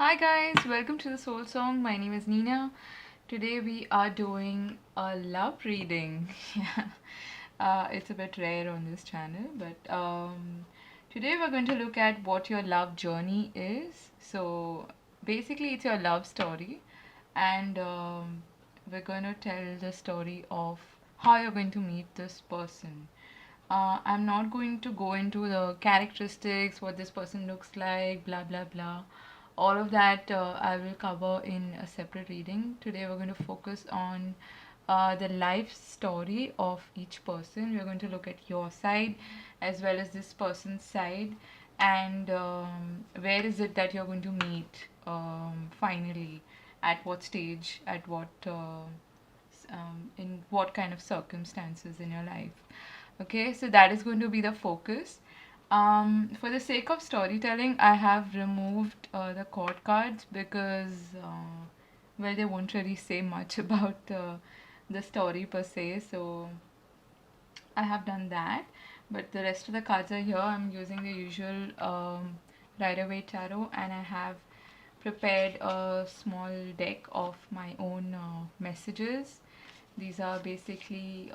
Hi guys, welcome to the Soul Song. My name is Nina. Today we are doing a love reading. Yeah, it's a bit rare on this channel, but today we're going to look at what your love journey is. So basically, it's your love story, and we're going to tell the story of how you're going to meet this person. I'm not going to go into the characteristics, what this person looks like, blah blah blah. All of that I will cover in a separate reading. Today we're going to focus on the life story of each person. We're going to look at your side as well as this person's side, and where is it that you're going to meet finally, at what stage, at what in what kind of circumstances in your life. Okay, so that is going to be the focus. For the sake of storytelling, I have removed the court cards because, well, they won't really say much about the story per se, so I have done that. But the rest of the cards are here. I'm using the usual Rider-Waite tarot, and I have prepared a small deck of my own messages. These are basically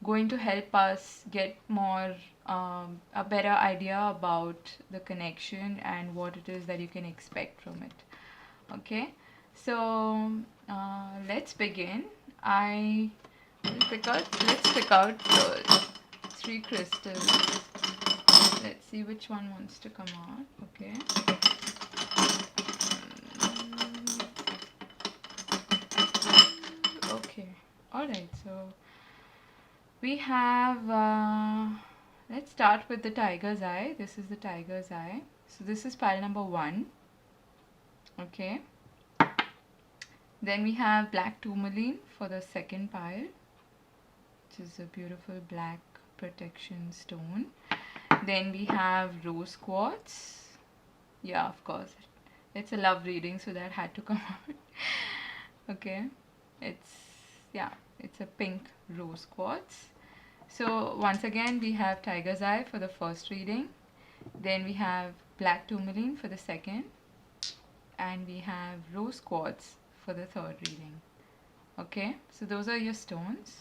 going to help us get more a better idea about the connection and what it is that you can expect from it. Okay, so let's begin. I will pick out. Let's pick out three crystals. Let's see which one wants to come out. Okay. Okay. All right. So we have, let's start with the tiger's eye. This is the tiger's eye. So this is pile number 1. Okay. Then we have black tourmaline for the second pile, which is a beautiful black protection stone. Then we have rose quartz. Yeah, of course. It's a love reading, so that had to come out. Okay. It's a pink rose quartz. So once again, we have tiger's eye for the first reading. Then we have black tourmaline for the second. And we have rose quartz for the third reading. Okay, so those are your stones.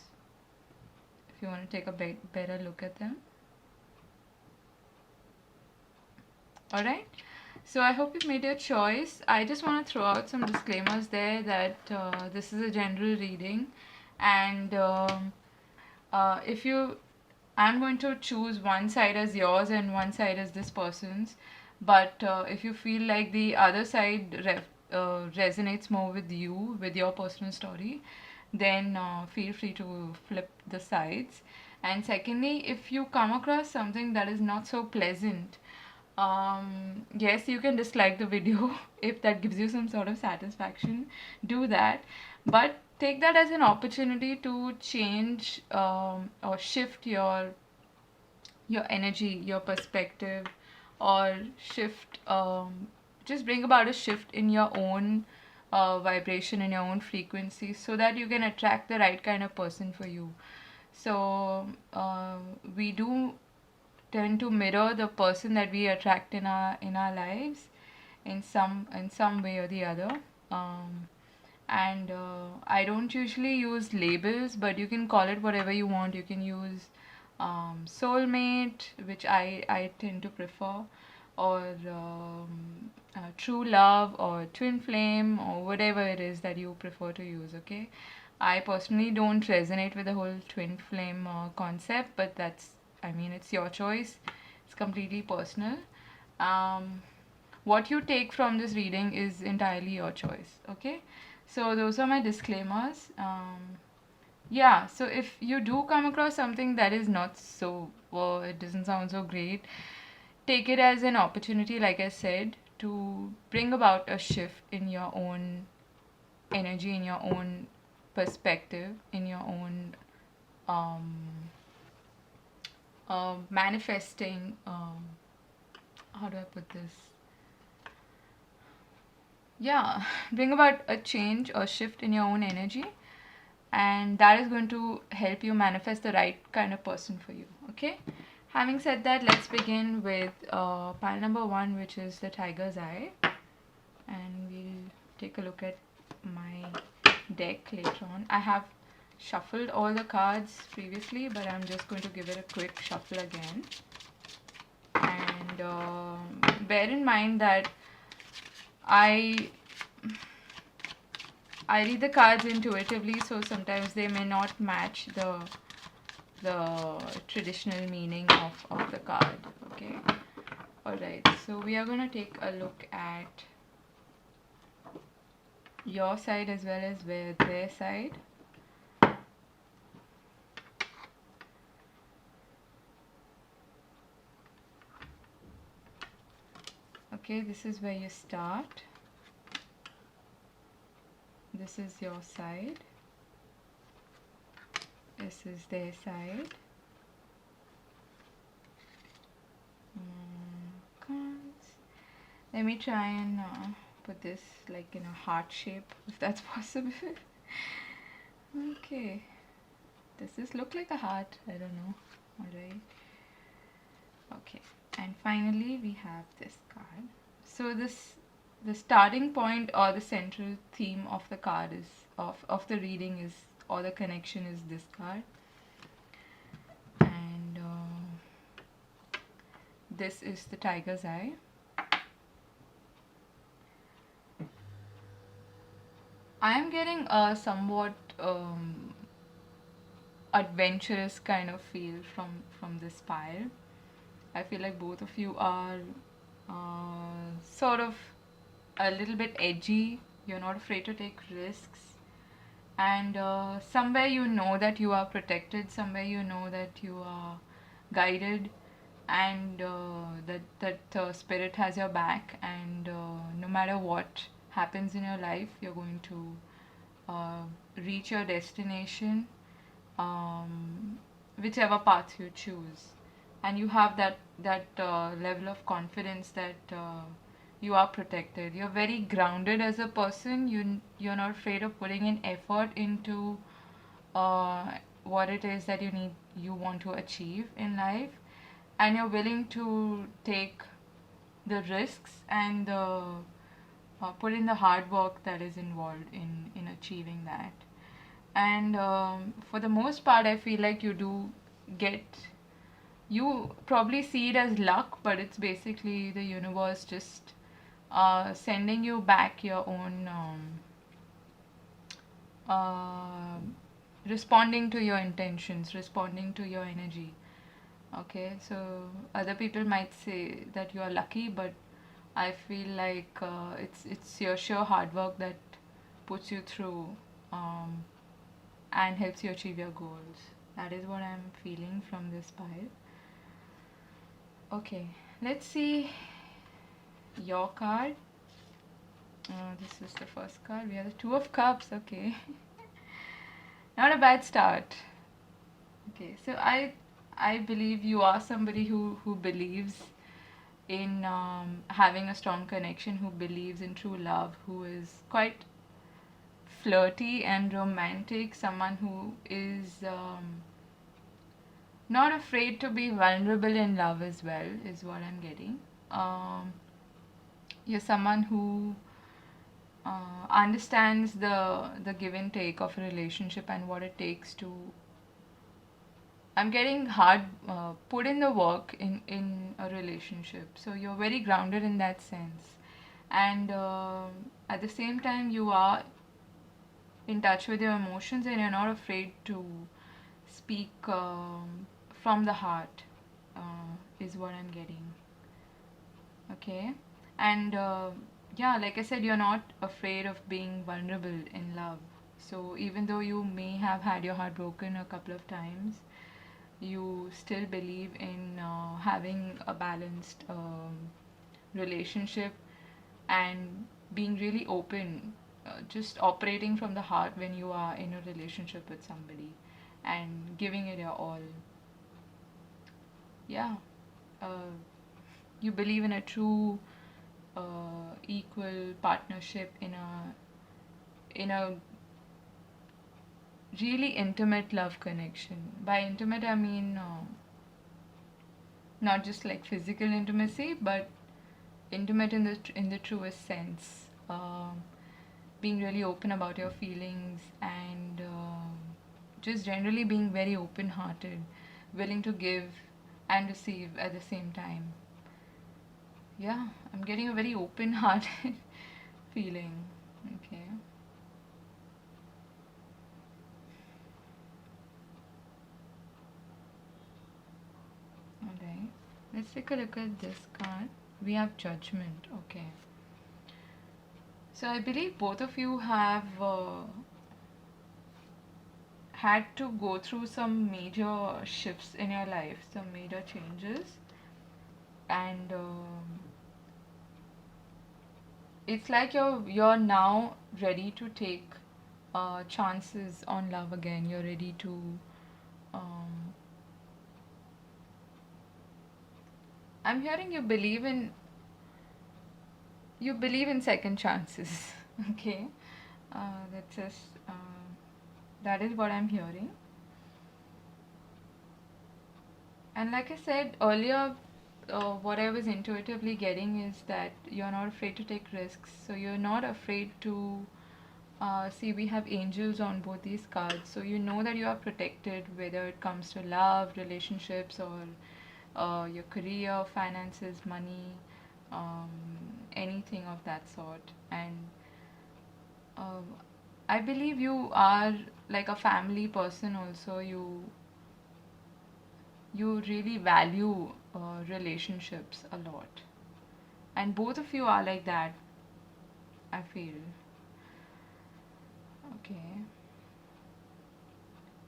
If you want to take a better look at them. Alright, so I hope you've made your choice. I just want to throw out some disclaimers there that this is a general reading, and if you, I'm going to choose one side as yours and one side as this person's, but if you feel like the other side resonates more with you, with your personal story, then feel free to flip the sides. And secondly, if you come across something that is not so pleasant, yes, you can dislike the video if that gives you some sort of satisfaction. Do that, but take that as an opportunity to change or shift your energy, your perspective, or shift, just bring about a shift in your own vibration, in your own frequency, so that you can attract the right kind of person for you. So we do tend to mirror the person that we attract in our lives in some way or the other. And I don't usually use labels, but you can call it whatever you want. You can use soulmate, which I tend to prefer, or true love, or twin flame, or whatever it is that you prefer to use. Okay, I personally don't resonate with the whole twin flame concept, but I mean, it's your choice. It's completely personal. What you take from this reading is entirely your choice. Okay, so those are my disclaimers. Yeah, so if you do come across something that is not so, well, it doesn't sound so great, take it as an opportunity, like I said, to bring about a shift in your own energy, in your own perspective, in your own manifesting, how do I put this? Yeah, bring about a change or shift in your own energy, and that is going to help you manifest the right kind of person for you. Okay, Having said that, let's begin with pile number 1, which is the tiger's eye, and we'll take a look at my deck later on. I have shuffled all the cards previously, but I'm just going to give it a quick shuffle again. And bear in mind that I read the cards intuitively, so sometimes they may not match the traditional meaning of the card. Okay. Alright, so we are going to take a look at your side as well as their side. Okay, this is where you start. This is your side. This is their side. Cards. Let me try and put this like in a heart shape, if that's possible. Okay. Does this look like a heart? I don't know. Alright. Okay. And finally we have this card. So the starting point or the central theme of the card is of the reading is, or the connection is, this card. And this is the tiger's eye. I am getting a somewhat adventurous kind of feel from this pile. I feel like both of you are sort of a little bit edgy. You're not afraid to take risks, and somewhere you know that you are protected, somewhere you know that you are guided, and that spirit has your back, and no matter what happens in your life, you're going to reach your destination, whichever path you choose. And you have that level of confidence that you are protected. You're very grounded as a person. You're not afraid of putting in effort into what it is that you want to achieve in life, and you're willing to take the risks and put in the hard work that is involved in achieving that. And for the most part, I feel like you probably see it as luck, but it's basically the universe just sending you back your own uh, responding to your intentions, responding to your energy. Okay, so other people might say that you are lucky, but I feel like it's your sheer hard work that puts you through um, and helps you achieve your goals. That is what I'm feeling from this pile. Okay, let's see your card. This is the first card. We have the Two of Cups. Okay, not a bad start. Okay, so I believe you are somebody who believes in having a strong connection, who believes in true love, who is quite flirty and romantic, someone who is not afraid to be vulnerable in love as well, is what I'm getting. You're someone who understands the give and take of a relationship and what it takes to. I'm getting hard, put in the work in a relationship. So you're very grounded in that sense. And at the same time, you are in touch with your emotions, and you're not afraid to speak from the heart, is what I'm getting. Okay. And yeah, like I said, you're not afraid of being vulnerable in love. So even though you may have had your heart broken a couple of times, you still believe in having a balanced relationship and being really open, just operating from the heart when you are in a relationship with somebody and giving it your all. Yeah. Uh, you believe in a true equal partnership in a really intimate love connection. By intimate, I mean not just like physical intimacy, but intimate in the truest sense. Being really open about your feelings and just generally being very open hearted, willing to give and receive at the same time. Yeah, I'm getting a very open hearted feeling. Okay. Alright. Let's take a look at this card. We have judgment. Okay. So I believe both of you have had to go through some major shifts in your life, some major changes, and it's like you're now ready to take chances on love again. You're ready to um, I'm hearing you believe in second chances. Okay, that's just that is what I'm hearing. And like I said earlier, what I was intuitively getting is that you're not afraid to take risks. So you're not afraid to see, we have angels on both these cards. So you know that you are protected, whether it comes to love, relationships, or your career, finances, money, um, anything of that sort. And uh, I believe you are like a family person also. You really value relationships a lot, and both of you are like that, I feel. Okay.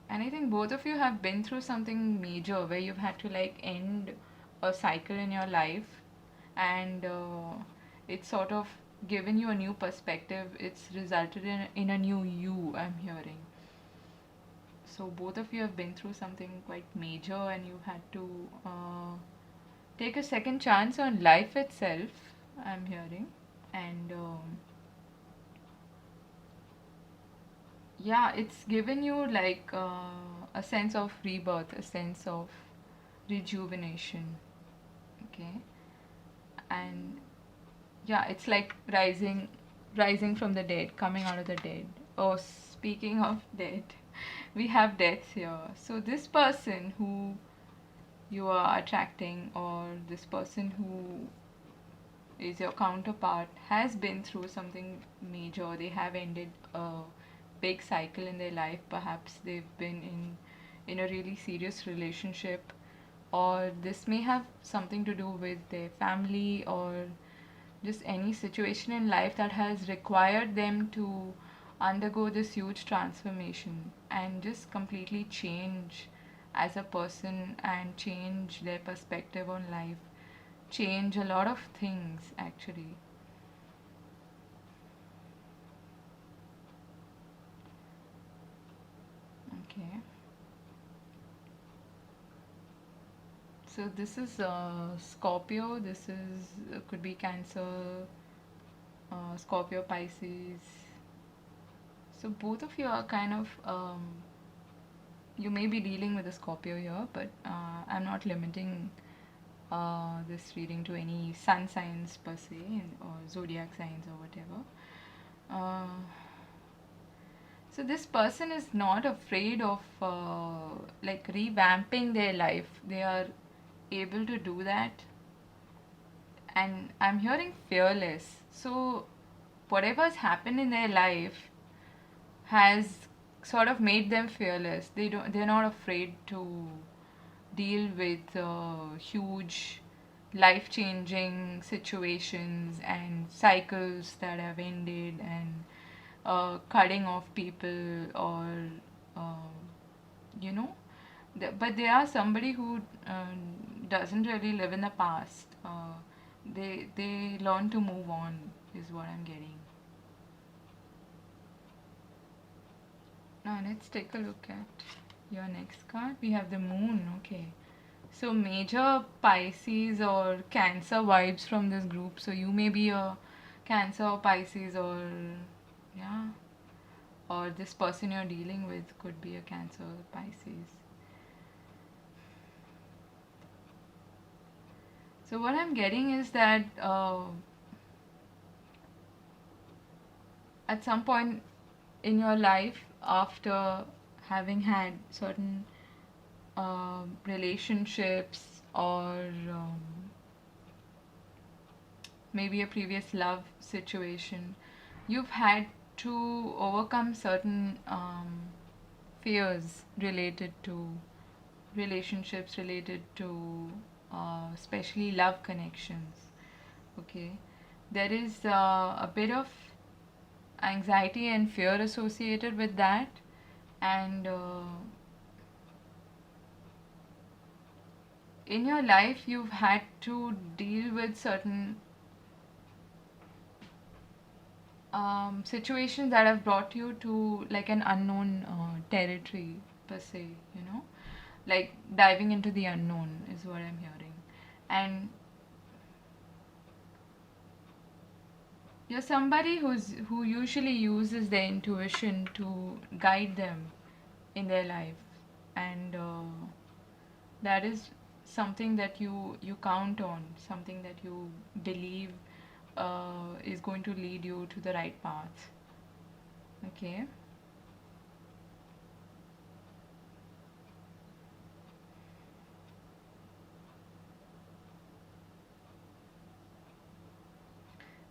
And I think both of you have been through something major where you've had to like end a cycle in your life, and it's sort of given you a new perspective. It's resulted in a new you, I'm hearing. So both of you have been through something quite major, and you had to take a second chance on life itself, I'm hearing. And yeah, it's given you like a sense of rebirth, a sense of rejuvenation. Okay. And yeah, it's like rising from the dead, coming out of the dead. Oh, speaking of dead, we have death here. So this person who you are attracting, or this person who is your counterpart, has been through something major. They have ended a big cycle in their life. Perhaps they've been in a really serious relationship, or this may have something to do with their family, or just any situation in life that has required them to undergo this huge transformation and just completely change as a person and change their perspective on life, change a lot of things actually. Okay. So this is Scorpio. This is could be Cancer, Scorpio, Pisces. So both of you are kind of you may be dealing with a Scorpio here, but I'm not limiting this reading to any sun signs per se, or zodiac signs or whatever. Uh, so this person is not afraid of like revamping their life. They are able to do that, and I'm hearing fearless. So whatever's happened in their life has sort of made them fearless. They're not afraid to deal with huge life changing situations and cycles that have ended, and cutting off people, or uh, you know but they are somebody who doesn't really live in the past. They learn to move on, is what I'm getting. Now let's take a look at your next card. We have the moon. Okay. So major Pisces or Cancer vibes from this group. So you may be a Cancer or Pisces, or yeah, or this person you're dealing with could be a Cancer or Pisces. So what I'm getting is that at some point in your life, after having had certain relationships, or maybe a previous love situation, you've had to overcome certain fears related to relationships, related to especially love connections. Okay, there is a bit of anxiety and fear associated with that, and in your life you've had to deal with certain situations that have brought you to like an unknown territory per se, like diving into the unknown is what I'm hearing. And you're somebody who usually uses their intuition to guide them in their life, and that is something that you count on, something that you believe is going to lead you to the right path. Okay.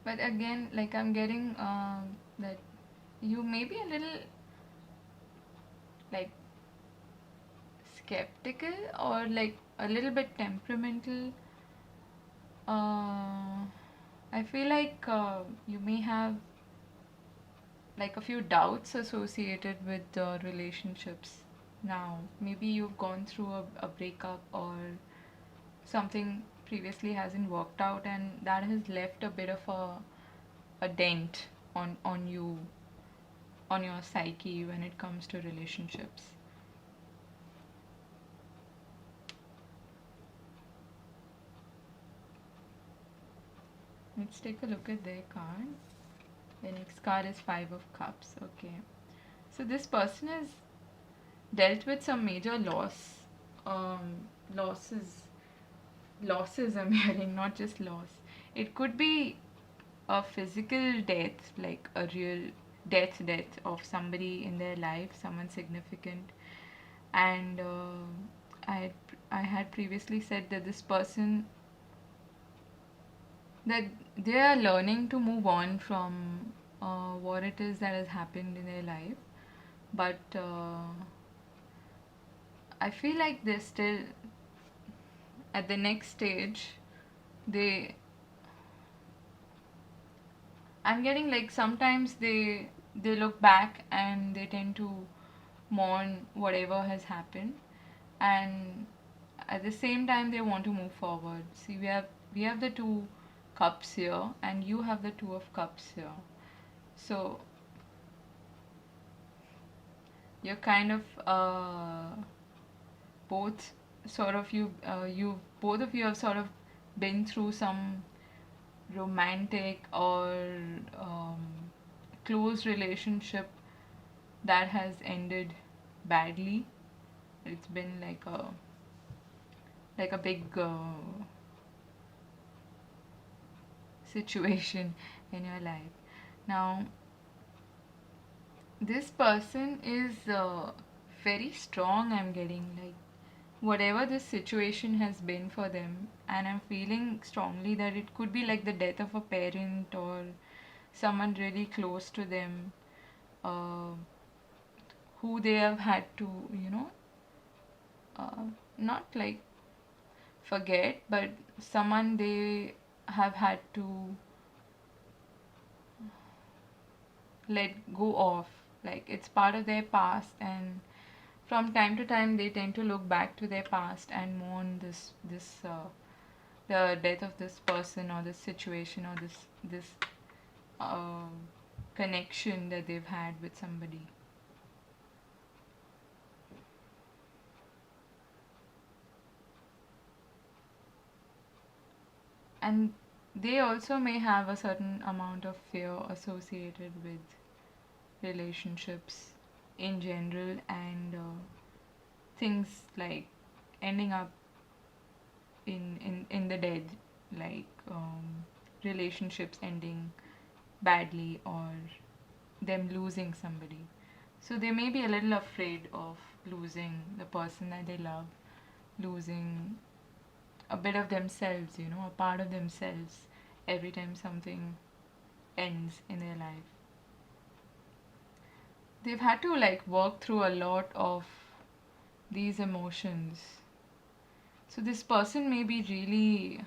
But again, like I'm getting that you may be a little like skeptical, or like a little bit temperamental. uh, I feel like you may have like a few doubts associated with the relationships now. Maybe you've gone through a breakup, or something previously hasn't worked out, and that has left a bit of a dent on you, on your psyche when it comes to relationships. Let's take a look at their card. The next card is Five of Cups. Okay. So this person has dealt with some major loss. Um, losses. Losses I'm hearing, not just loss. It could be a physical death, like a real death of somebody in their life, someone significant. And I I had previously said that this person, that they are learning to move on from what it is that has happened in their life, but I feel like they're still at the next stage. They I'm getting like sometimes they look back and they tend to mourn whatever has happened, and at the same time they want to move forward. See, we have the two cups here, and you have the two of cups here. So you're kind of both sort of you both of you have sort of been through some romantic or um, close relationship that has ended badly. It's been like a big situation in your life. Now, this person is very strong. I'm getting like whatever this situation has been for them, and I'm feeling strongly that it could be like the death of a parent or someone really close to them, uh, who they have had to, uh, not like forget, but someone they have had to let go of. Like it's part of their past, and from time to time they tend to look back to their past and mourn this the death of this person, or this situation, or this uh, connection that they've had with somebody. And they also may have a certain amount of fear associated with relationships in general, and things like ending up in the dead. like relationships ending badly or them losing somebody. So they may be a little afraid of losing the person that they love, losing a bit of themselves, a part of themselves every time something ends in their life. They've had to like work through a lot of these emotions. So this person may be really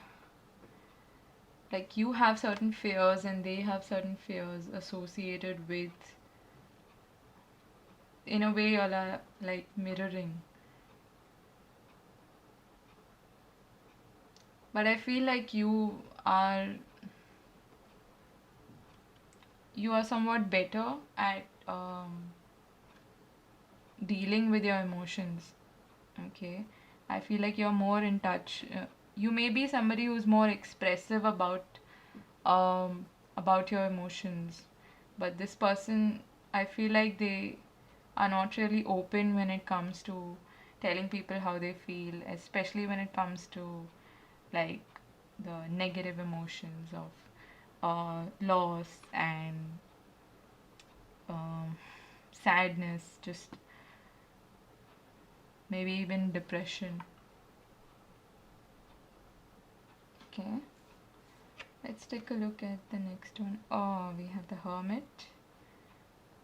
like you have certain fears and they have certain fears associated with, in a way, you're like mirroring. But I feel like are you are somewhat better at dealing with your emotions. Okay, I feel like you're more in touch. You may be somebody who's more expressive um, about your emotions, but this person, I feel like they are not really open when it comes to telling people how they feel, especially when it comes to like the negative emotions of loss and um, sadness, just maybe even depression. Okay, let's take a look at the next one. Oh, we have the Hermit,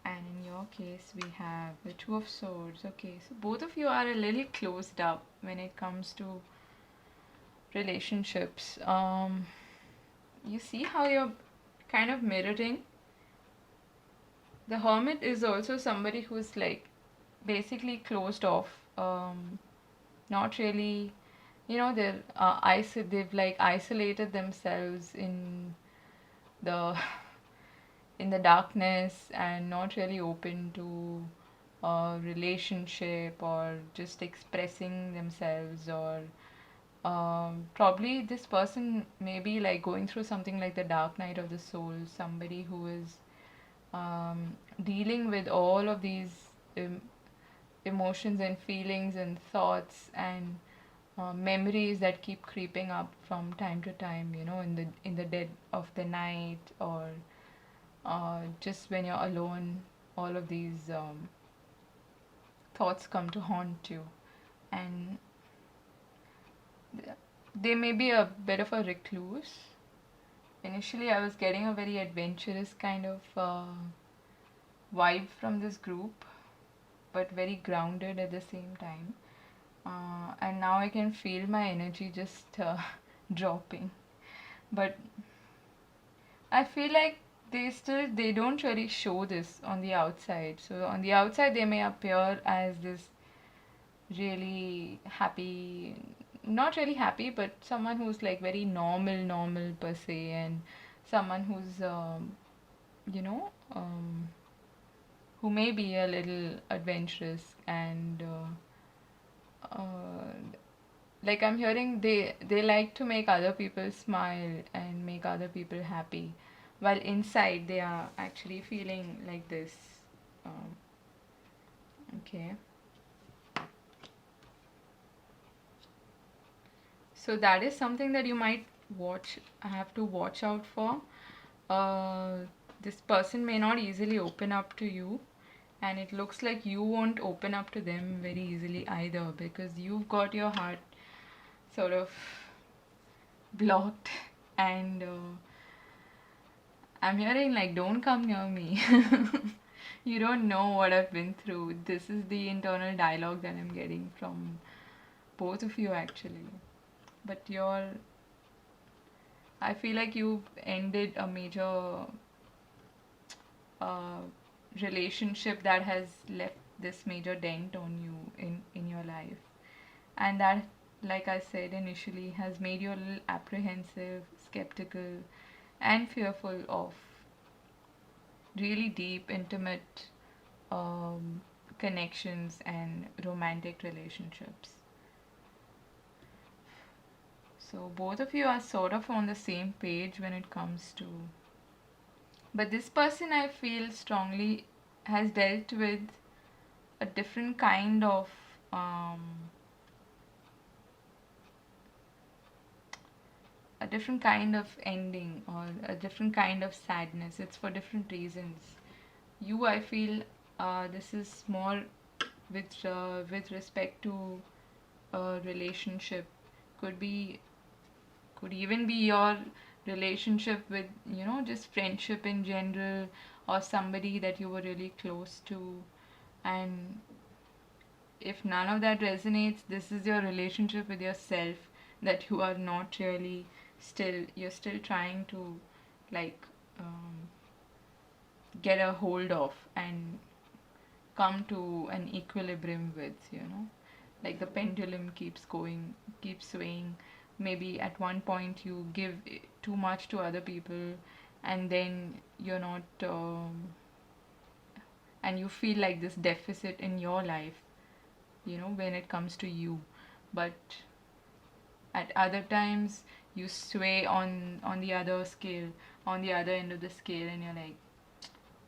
and in your case, we have the Two of Swords. Okay, so both of you are a little closed up when it comes to relationships. You see how you're kind of mirroring. The Hermit is also somebody who's like basically closed off. Not really, they've like isolated themselves the in the darkness and not really open to a relationship or just expressing themselves, or probably this person may be like going through something like the dark night of the soul, somebody who is dealing with all of these um, emotions and feelings and thoughts and memories that keep creeping up from time to time, in the dead of the night, or just when you're alone, all of these thoughts come to haunt you, and they may be a bit of a recluse. Initially, I was getting a very adventurous kind of vibe from this group, but very grounded at the same time. And now I can feel my energy just dropping. But I feel like they don't really show this on the outside. So on the outside they may appear as this really happy, not really happy, but someone who's like very normal per se, and someone who's you know um, who may be a little adventurous and uh, like I'm hearing they like to make other people smile and make other people happy, while inside they are actually feeling like this. um, okay, so that is something that you might have to watch out for. uh, this person may not easily open up to you, and it looks like you won't open up to them very easily either, because you've got your heart sort of blocked. And I'm hearing like, don't come near me. You don't know what I've been through. This is the internal dialogue that I'm getting from both of you actually. But I feel like you've ended a major uh, relationship that has left this major dent on you in your life. And that, like I said initially, has made you a little apprehensive, skeptical, and fearful of really deep, intimate um, connections and romantic relationships. So both of you are sort of on the same page when it comes to. But this person, I feel strongly, has dealt with a different kind of um, a different kind of ending or a different kind of sadness. It's for different reasons. You, I feel, this is more with respect to a relationship. Could be, could even be your relationship with, just friendship in general, or somebody that you were really close to. And if none of that resonates, this is your relationship with yourself, that you are not really still, you're still trying to, like, get a hold of and come to an equilibrium with, like the pendulum keeps going, keeps swaying. Maybe at one point you give too much to other people, and then you're not and you feel like this deficit in your life, when it comes to you. But at other times you sway on the other scale, on the other end of the scale, and you're like,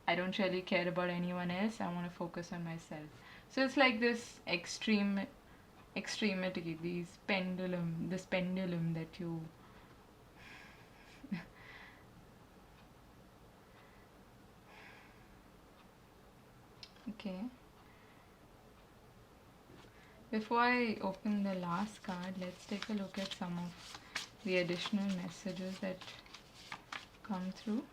I don't really care about anyone else, I want to focus on myself. So it's like this extremity, this pendulum that you okay. Before I open the last card, let's take a look at some of the additional messages that come through.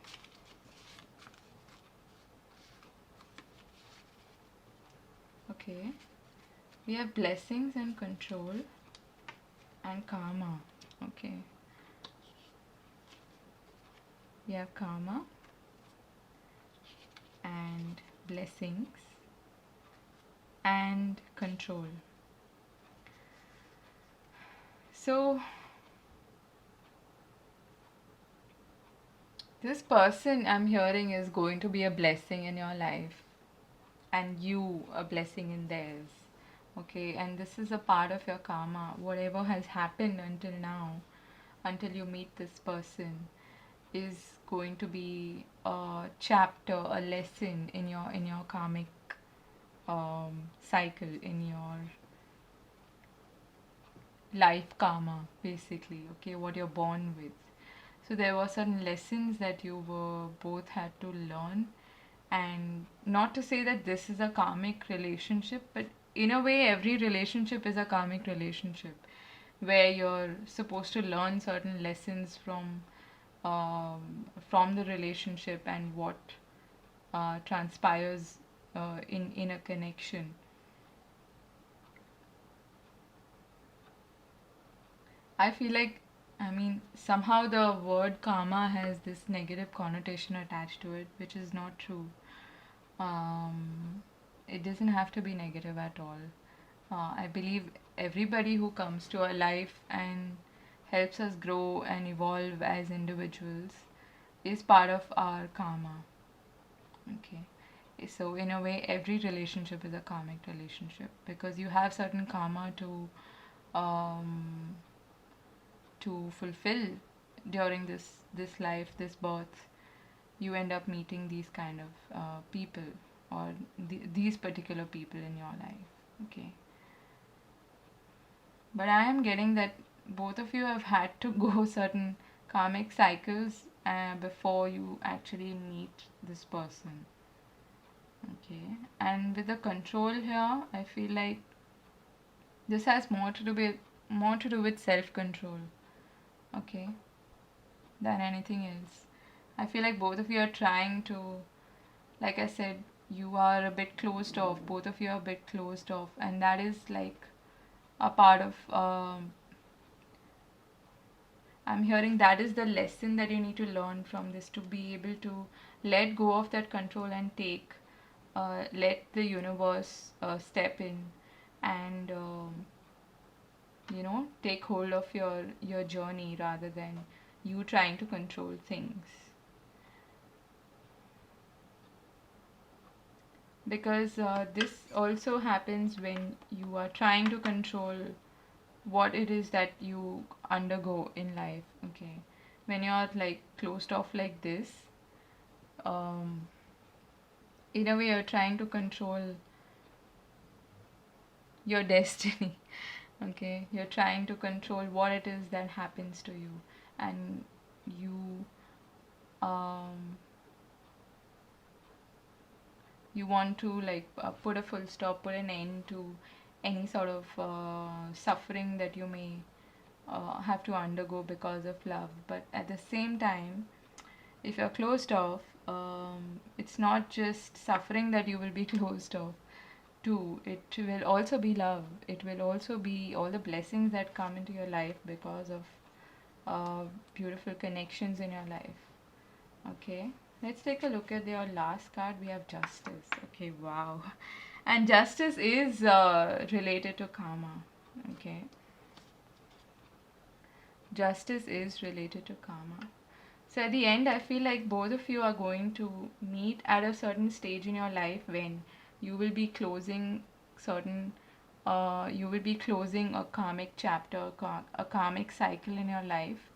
Okay, we have blessings and control and karma. Okay, we have karma and blessings and control. So this person I'm hearing is going to be a blessing in your life, and you a blessing in theirs. Okay, and this is a part of your karma. Whatever has happened until now, until you meet this person, is going to be a chapter, a lesson in your karmic cycle, in your life karma, basically. Okay, what you're born with. So there were certain lessons that you were both had to learn, and not to say that this is a karmic relationship, but in a way every relationship is a karmic relationship, where you're supposed to learn certain lessons from the relationship and what transpires in a connection. I feel like, I mean, somehow the word karma has this negative connotation attached to it, which is not true. It doesn't have to be negative at all. I believe everybody who comes to our life and helps us grow and evolve as individuals is part of our karma. Okay. So in a way, every relationship is a karmic relationship, because you have certain karma um, to fulfill during this life, this birth. You end up meeting these kind of people, or these particular people in your life. Okay. But I am getting that both of you have had to go certain karmic cycles before you actually meet this person. Okay. And with the control here, I feel like this has more to do with self-control. Okay. Than anything else. I feel like both of you are trying to, like I said, you are a bit closed off. Both of you are a bit closed off, and that is like a part of I'm hearing that is the lesson that you need to learn from this, to be able to let go of that control and let the universe step in and take hold of your journey, rather than you trying to control things. Because this also happens when you are trying to control what it is that you undergo in life. Okay, when you're like closed off like this, um, in a way you're trying to control your destiny. Okay, you're trying to control what it is that happens to you, and you um, you want to like put a full stop, put an end to any sort of suffering that you may have to undergo because of love. But at the same time, if you're closed off, it's not just suffering that you will be closed off to. It will also be love. It will also be all the blessings that come into your life because of beautiful connections in your life. Okay, let's take a look at your last card. We have justice. Okay, wow. And justice is related to karma. Okay, justice is related to karma. So at the end, I feel like both of you are going to meet at a certain stage in your life when you will be closing certain, you will be closing a karmic chapter, a karmic cycle in your life.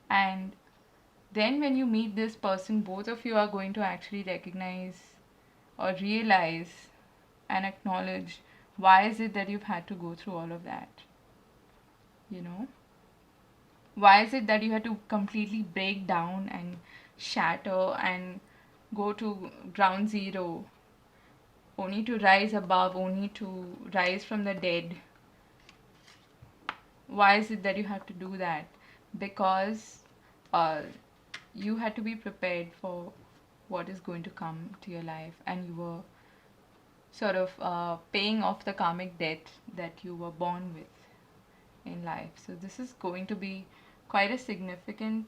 And then when you meet this person, both of you are going to actually recognize or realize and acknowledge why is it that you've had to go through all of that, you know? Why is it that you had to completely break down and shatter and go to ground zero only to rise above, only to rise from the dead? Why is it that you have to do that? Because uh, you had to be prepared for what is going to come to your life, and you were sort of paying off the karmic debt that you were born with in life. So this is going to be quite a significant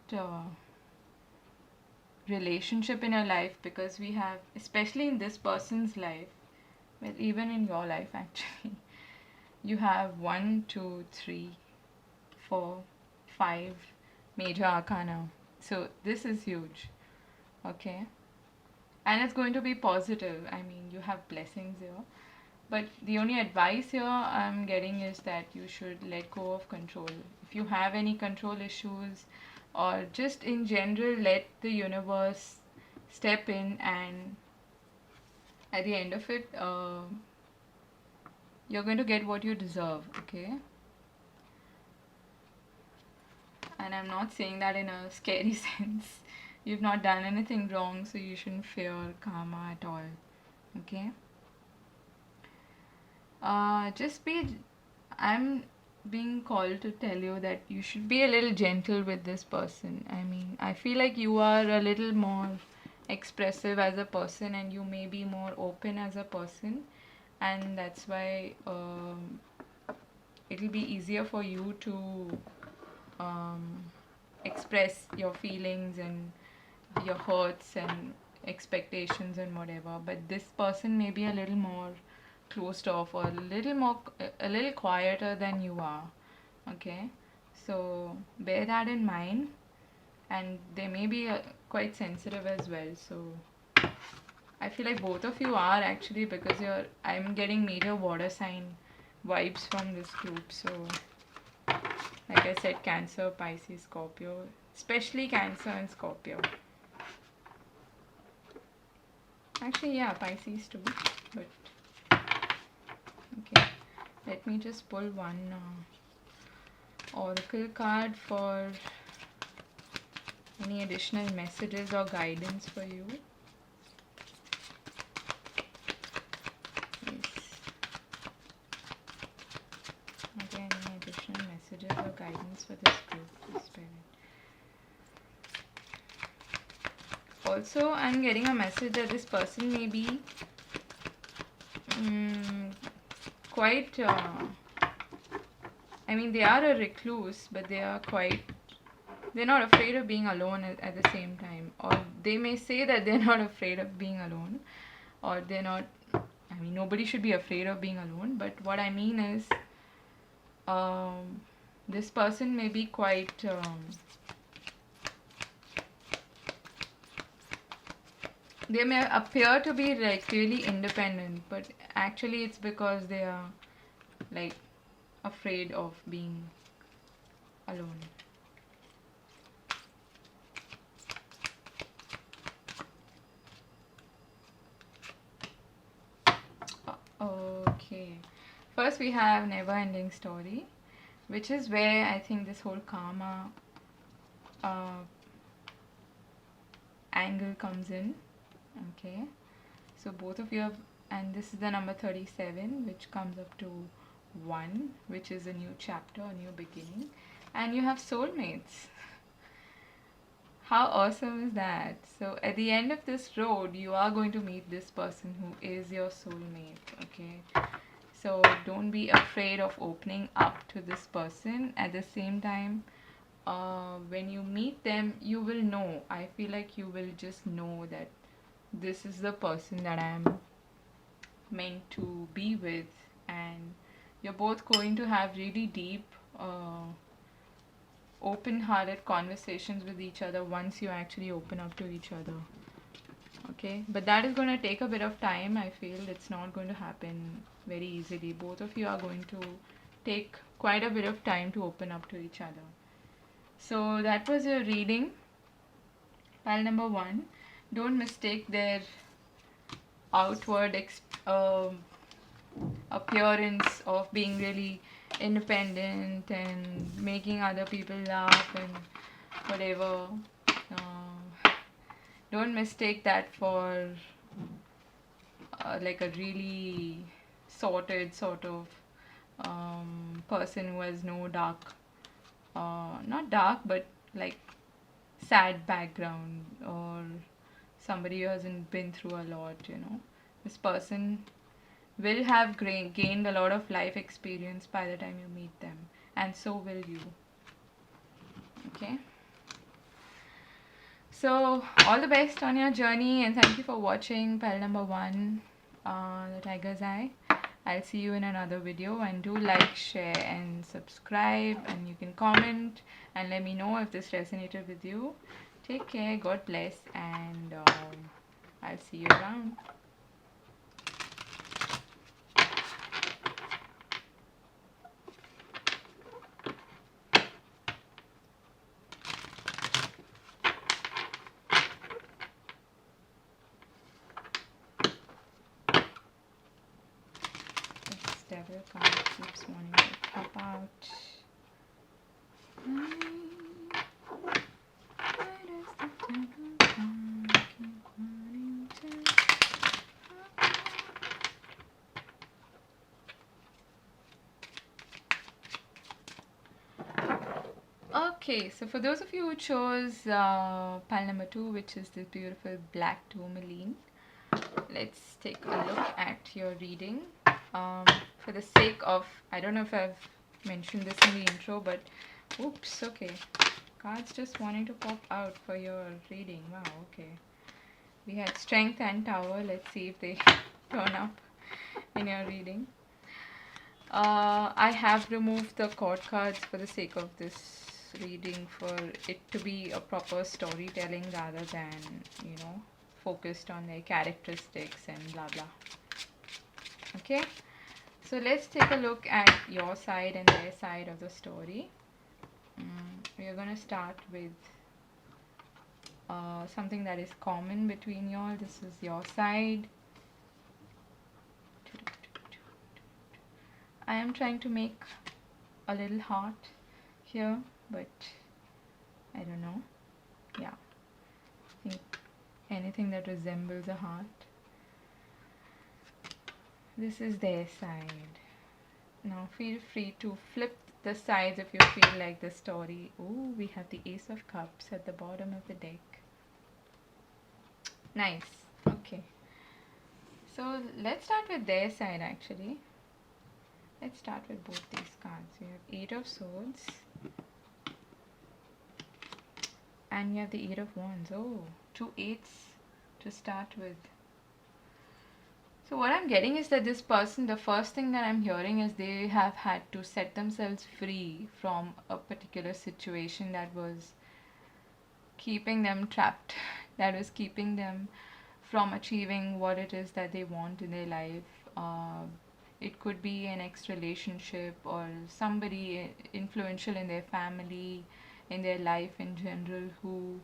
relationship in your life, because we have, especially in this person's life, well, even in your life actually, you have 1, 2, 3, 4, 5 major arcana. So this is huge. Okay, and it's going to be positive. I mean, you have blessings here, but the only advice here I'm getting is that you should let go of control. If you have any control issues, or just in general, let the universe step in, and at the end of it, you're going to get what you deserve. Okay, and I'm not saying that in a scary sense. You've not done anything wrong, so you shouldn't fear karma at all. Okay, just be, I'm being called to tell you that you should be a little gentle with this person. I mean, I feel like you are a little more expressive as a person, and you may be more open as a person, and that's why it'll be easier for you to um, express your feelings and your hurts and expectations and whatever. But this person may be a little more closed off, or a little quieter than you are. Okay, so bear that in mind, and they may be quite sensitive as well. So I feel like both of you are actually, because I'm getting major water sign vibes from this group. So like I said, Cancer, Pisces, Scorpio, especially Cancer and Scorpio. Actually, yeah, Pisces too. But okay, let me just pull one oracle card for any additional messages or guidance for you. Yes. Okay, any additional messages or guidance for this group, Spirit. Also, I'm getting a message that this person may be quite, I mean, they are a recluse, but they're not afraid of being alone at the same time. Or they may say that they're not afraid of being alone, or they're not, I mean, nobody should be afraid of being alone, but what I mean is, this person may be quite, they may appear to be like really independent, but actually it's because they are like afraid of being alone. Okay, first we have never ending story, which is where I think this whole karma uh, angle comes in. Okay, so both of you have, and this is the number 37, which comes up to 1, which is a new chapter, a new beginning, and you have soulmates. How awesome is that? So at the end of this road, you are going to meet this person who is your soulmate. Okay, so don't be afraid of opening up to this person. At the same time, when you meet them, you will know. I feel like you will just know that this is the person that I'm meant to be with, and you're both going to have really deep, open hearted conversations with each other once you actually open up to each other. Okay, but that is going to take a bit of time. I feel it's not going to happen very easily. Both of you are going to take quite a bit of time to open up to each other. So that was your reading. Pile number 1. Don't mistake their outward appearance of being really independent and making other people laugh and whatever. Don't mistake that for like a really sorted sort of person who has no dark, not dark, but like sad background, or somebody who hasn't been through a lot, you know. This person will have gained a lot of life experience by the time you meet them, and so will you. Okay, so all the best on your journey, and thank you for watching pile number 1, the tiger's eye. I'll see you in another video, and do like, share and subscribe, and you can comment and let me know if this resonated with you. Take care, God bless, and I'll see you around. This devil card keeps wanting to pop out. Why does the devil card keep wanting to pop out? Okay, so for those of you who chose pile number 2, which is this beautiful black tourmaline, let's take a look at your reading. For the sake of, I don't know if I've mentioned this in the intro, but oops, okay. Cards just wanting to pop out for your reading. Wow, okay. We had strength and tower. Let's see if they turn up in your reading. I have removed the court cards for the sake of this reading, for it to be a proper storytelling rather than, you know, focused on their characteristics and blah blah. Okay, so let's take a look at your side and their side of the story. We are going to start with something that is common between y'all. This is your side. I am trying to make a little heart here, but I don't know. Yeah, I think anything that resembles a heart. This is their side. Now feel free to flip the sides if you feel like the story. Oh, we have the Ace of Cups at the bottom of the deck. Nice. Okay, so let's start with their side actually. Let's start with both these cards. You have 8 of Swords and you have the 8 of Wands. Oh, 2 8s to start with. So what I'm getting is that this person, the first thing that I'm hearing is they have had to set themselves free from a particular situation that was keeping them trapped, that was keeping them from achieving what it is that they want in their life. It could be an ex-relationship or somebody influential in their family, in their life in general, who,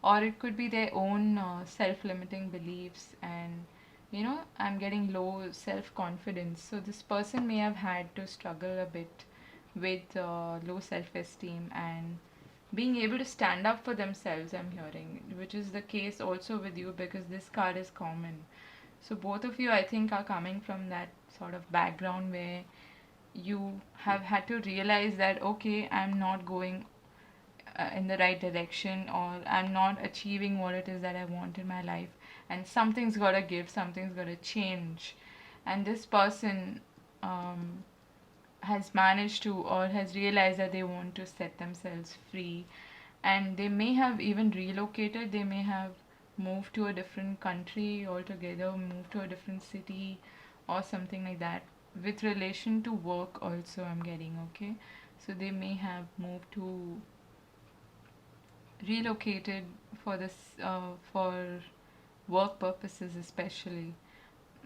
or it could be their own self-limiting beliefs, and you know, I'm getting low self-confidence. So this person may have had to struggle a bit with low self-esteem, and being able to stand up for themselves, I'm hearing, which is the case also with you because this card is common. So both of you, I think, are coming from that sort of background where you have had to realize that, okay, I'm not going in the right direction, or I'm not achieving what it is that I want in my life, and something's got to give, something's got to change. And this person has managed to, or has realized that they want to set themselves free, and they may have even relocated, they may have moved to a different country altogether, moved to a different city or something like that. With relation to work also, I'm getting, okay, so they may have moved to, relocated for this, for work purposes especially,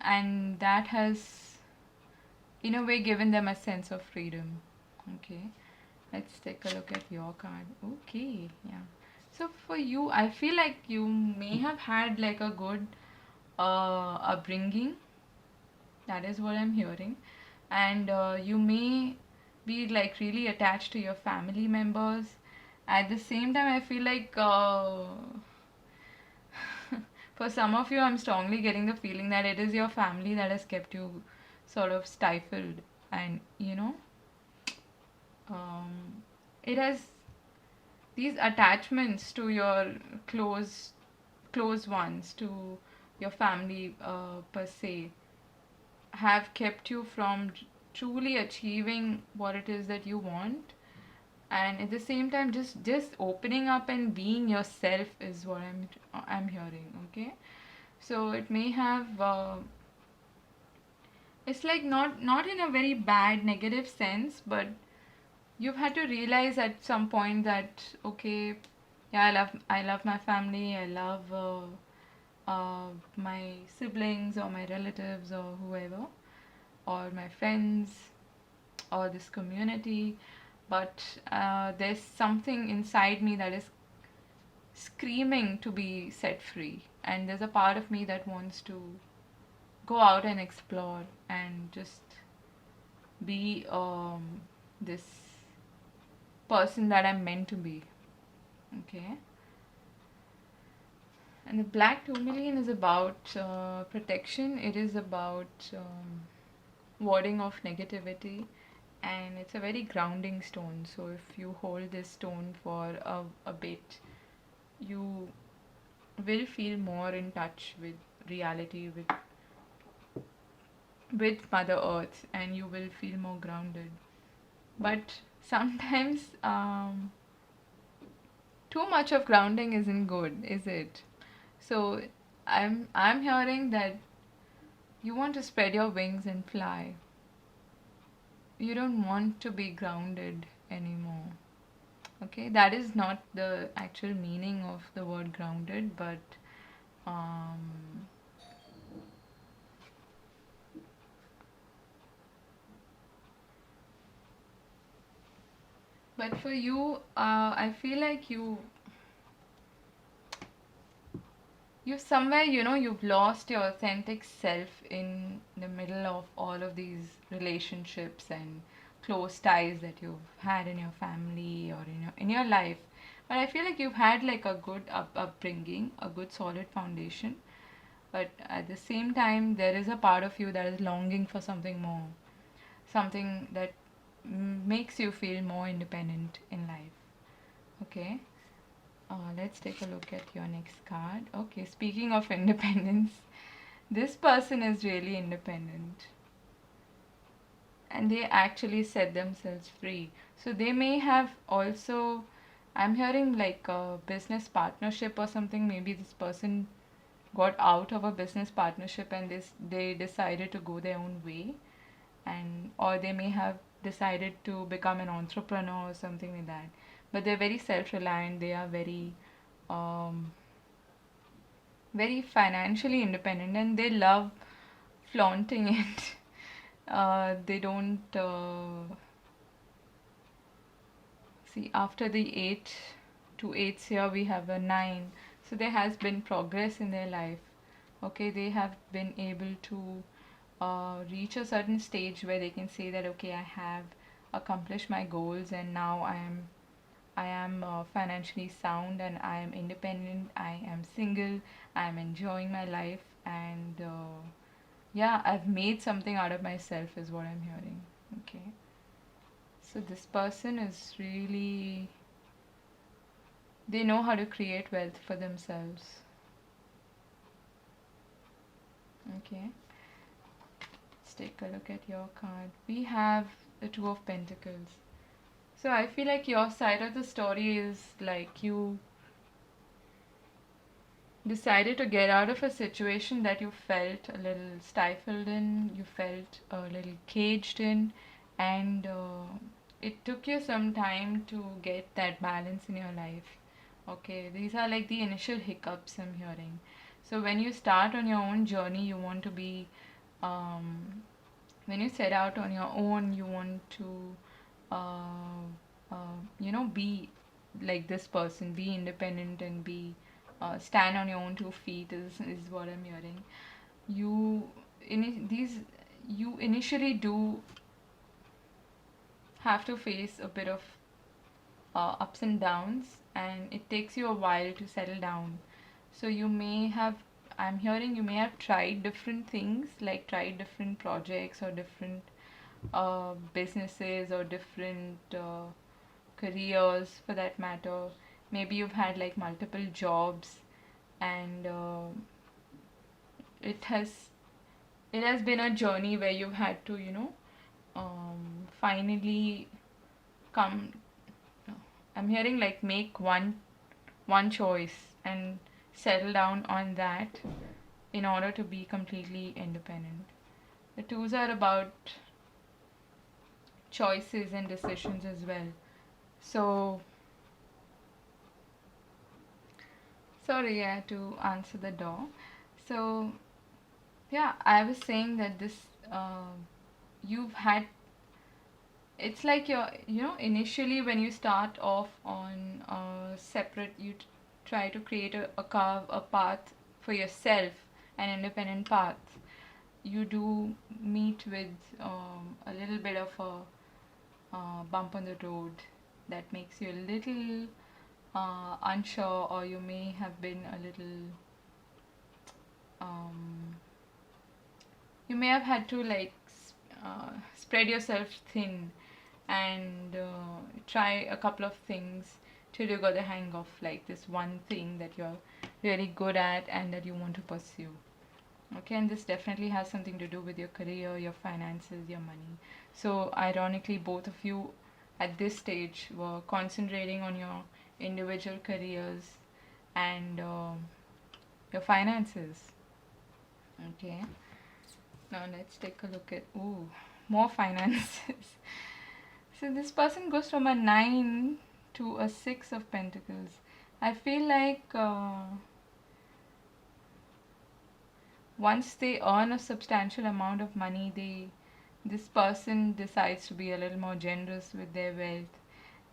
and that has in a way given them a sense of freedom. Okay, let's take a look at your card. Okay, yeah. So for you, I feel like you may have had like a good upbringing. That is what I'm hearing. And you may be like really attached to your family members. At the same time, I feel like for some of you, I'm strongly getting the feeling that it is your family that has kept you sort of stifled, and it has these attachments to your close close ones, to your family per se, have kept you from truly achieving what it is that you want. And at the same time, just opening up and being yourself is what I'm hearing. Okay, so it may have it's like not in a very bad negative sense, but you've had to realize at some point that, okay, yeah, I love my family, I love my siblings or my relatives or whoever, or my friends, or this community, but there's something inside me that is screaming to be set free, and there's a part of me that wants to go out and explore and just be this person that I'm meant to be. Okay. And the black tourmaline is about protection. It is about warding off negativity, and it's a very grounding stone. So if you hold this stone for a bit, you will feel more in touch with reality, with Mother Earth, and you will feel more grounded. But sometimes too much of grounding isn't good, is it? So I'm hearing that you want to spread your wings and fly. You don't want to be grounded anymore. Okay, that is not the actual meaning of the word grounded, um, but for you, I feel like you somewhere, you've lost your authentic self in the middle of all of these relationships and close ties that you've had in your family or in your life. But I feel like you've had like a good upbringing, a good solid foundation. But at the same time, there is a part of you that is longing for something more, something that makes you feel more independent in life. Okay. Let's take a look at your next card. Okay, speaking of independence, this person is really independent, and they actually set themselves free. So they may have also, I'm hearing like a business partnership or something. Maybe this person got out of a business partnership and they decided to go their own way, and or they may have decided to become an entrepreneur or something like that. But they're very self-reliant. They are um, very financially independent, and they love flaunting it. They don't see, after the 8 to 8 here we have a 9, so there has been progress in their life. Okay, they have been able to reach a certain stage where they can say that, okay, I have accomplished my goals, and now I am financially sound and I am independent, I am single, I am enjoying my life, and yeah, I've made something out of myself, is what I'm hearing. Okay. So this person is really, they know how to create wealth for themselves. Okay. Let's take a look at your card. We have the Two of Pentacles. So I feel like your side of the story is like you decided to get out of a situation that you felt a little stifled in, you felt a little caged in, and it took you some time to get that balance in your life. Okay, these are like the initial hiccups I'm hearing. So when you start on your own journey, you want to be, when you set out on your own, you want to, uh, be like this person, be independent and be stand on your own 2 feet is what I'm hearing. You these you initially do have to face a bit of ups and downs, and it takes you a while to settle down. So you may have, I'm hearing you may have tried different things, like tried different projects or different businesses or different careers for that matter. Maybe you've had like multiple jobs, and it has it has been a journey where you've had to, finally come. I'm hearing like make one choice and settle down on that in order to be completely independent. The twos are about choices and decisions as well. So, sorry, I had to answer the door. So, yeah, I was saying that this, you've had, it's like initially when you start off on a separate, try to create a path for yourself, an independent path. You do meet with a little bit of a bump on the road that makes you a little unsure, or you may have been a little, um, you may have had to like spread yourself thin and try a couple of things till you got the hang of like this one thing that you're really good at and that you want to pursue. Okay, and this definitely has something to do with your career, your finances, your money. So, ironically, both of you at this stage were concentrating on your individual careers and your finances. Okay, now let's take a look at, ooh, more finances. So, this person goes from a 9 to a 6 of Pentacles. I feel like once they earn a substantial amount of money, this person decides to be a little more generous with their wealth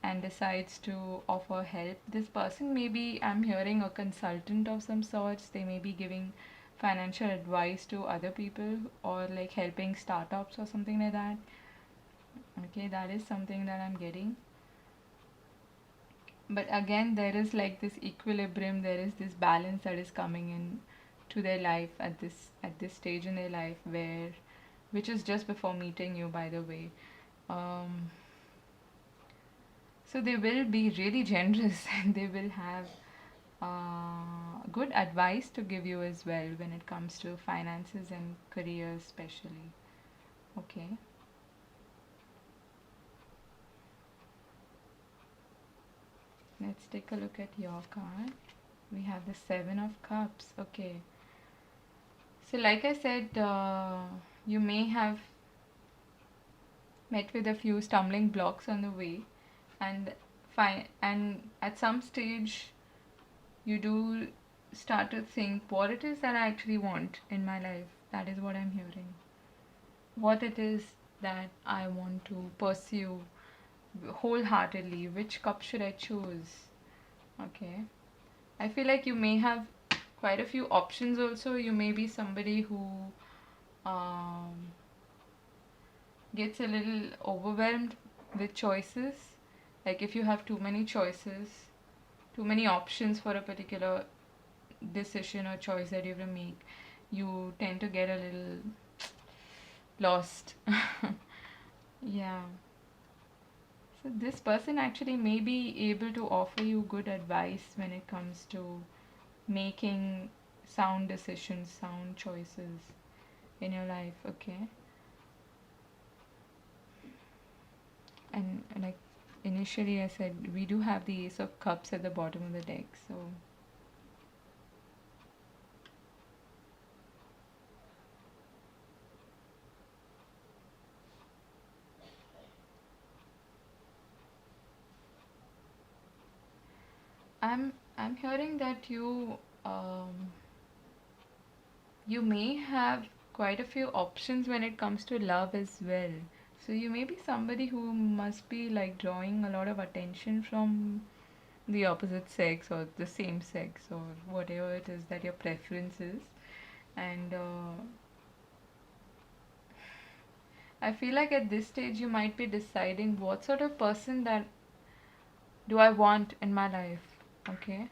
and decides to offer help. This person may be, I'm hearing, a consultant of some sorts. They may be giving financial advice to other people or like helping startups or something like that. Okay, that is something that I'm getting. But again, there is like this equilibrium, there is this balance that is coming in to their life at this stage in their life, where which is just before meeting you, by the way. um, so they will be really generous and they will have good advice to give you as well when it comes to finances and career especially. Okay, let's take a look at your card. We have the Seven of Cups. Okay, so like I said, you may have met with a few stumbling blocks on the way, and and at some stage you do start to think what it is that I actually want in my life. That is what I'm hearing. What it is that I want to pursue wholeheartedly. Which cup should I choose? Okay. I feel like you may have quite a few options also. You may be somebody who gets a little overwhelmed with choices, Like if you have too many choices, too many options for a particular decision or choice that you have to make, you tend to get a little lost. Yeah. So this person actually may be able to offer you good advice when it comes to making sound decisions, sound choices in your life, okay? And like initially I said, we do have the Ace of Cups at the bottom of the deck, so I'm hearing that you may have quite a few options when it comes to love as well. So you may be somebody who must be like drawing a lot of attention from the opposite sex or the same sex or whatever it is that your preference is. And I feel like at this stage you might be deciding what sort of person that do I want in my life. Okay,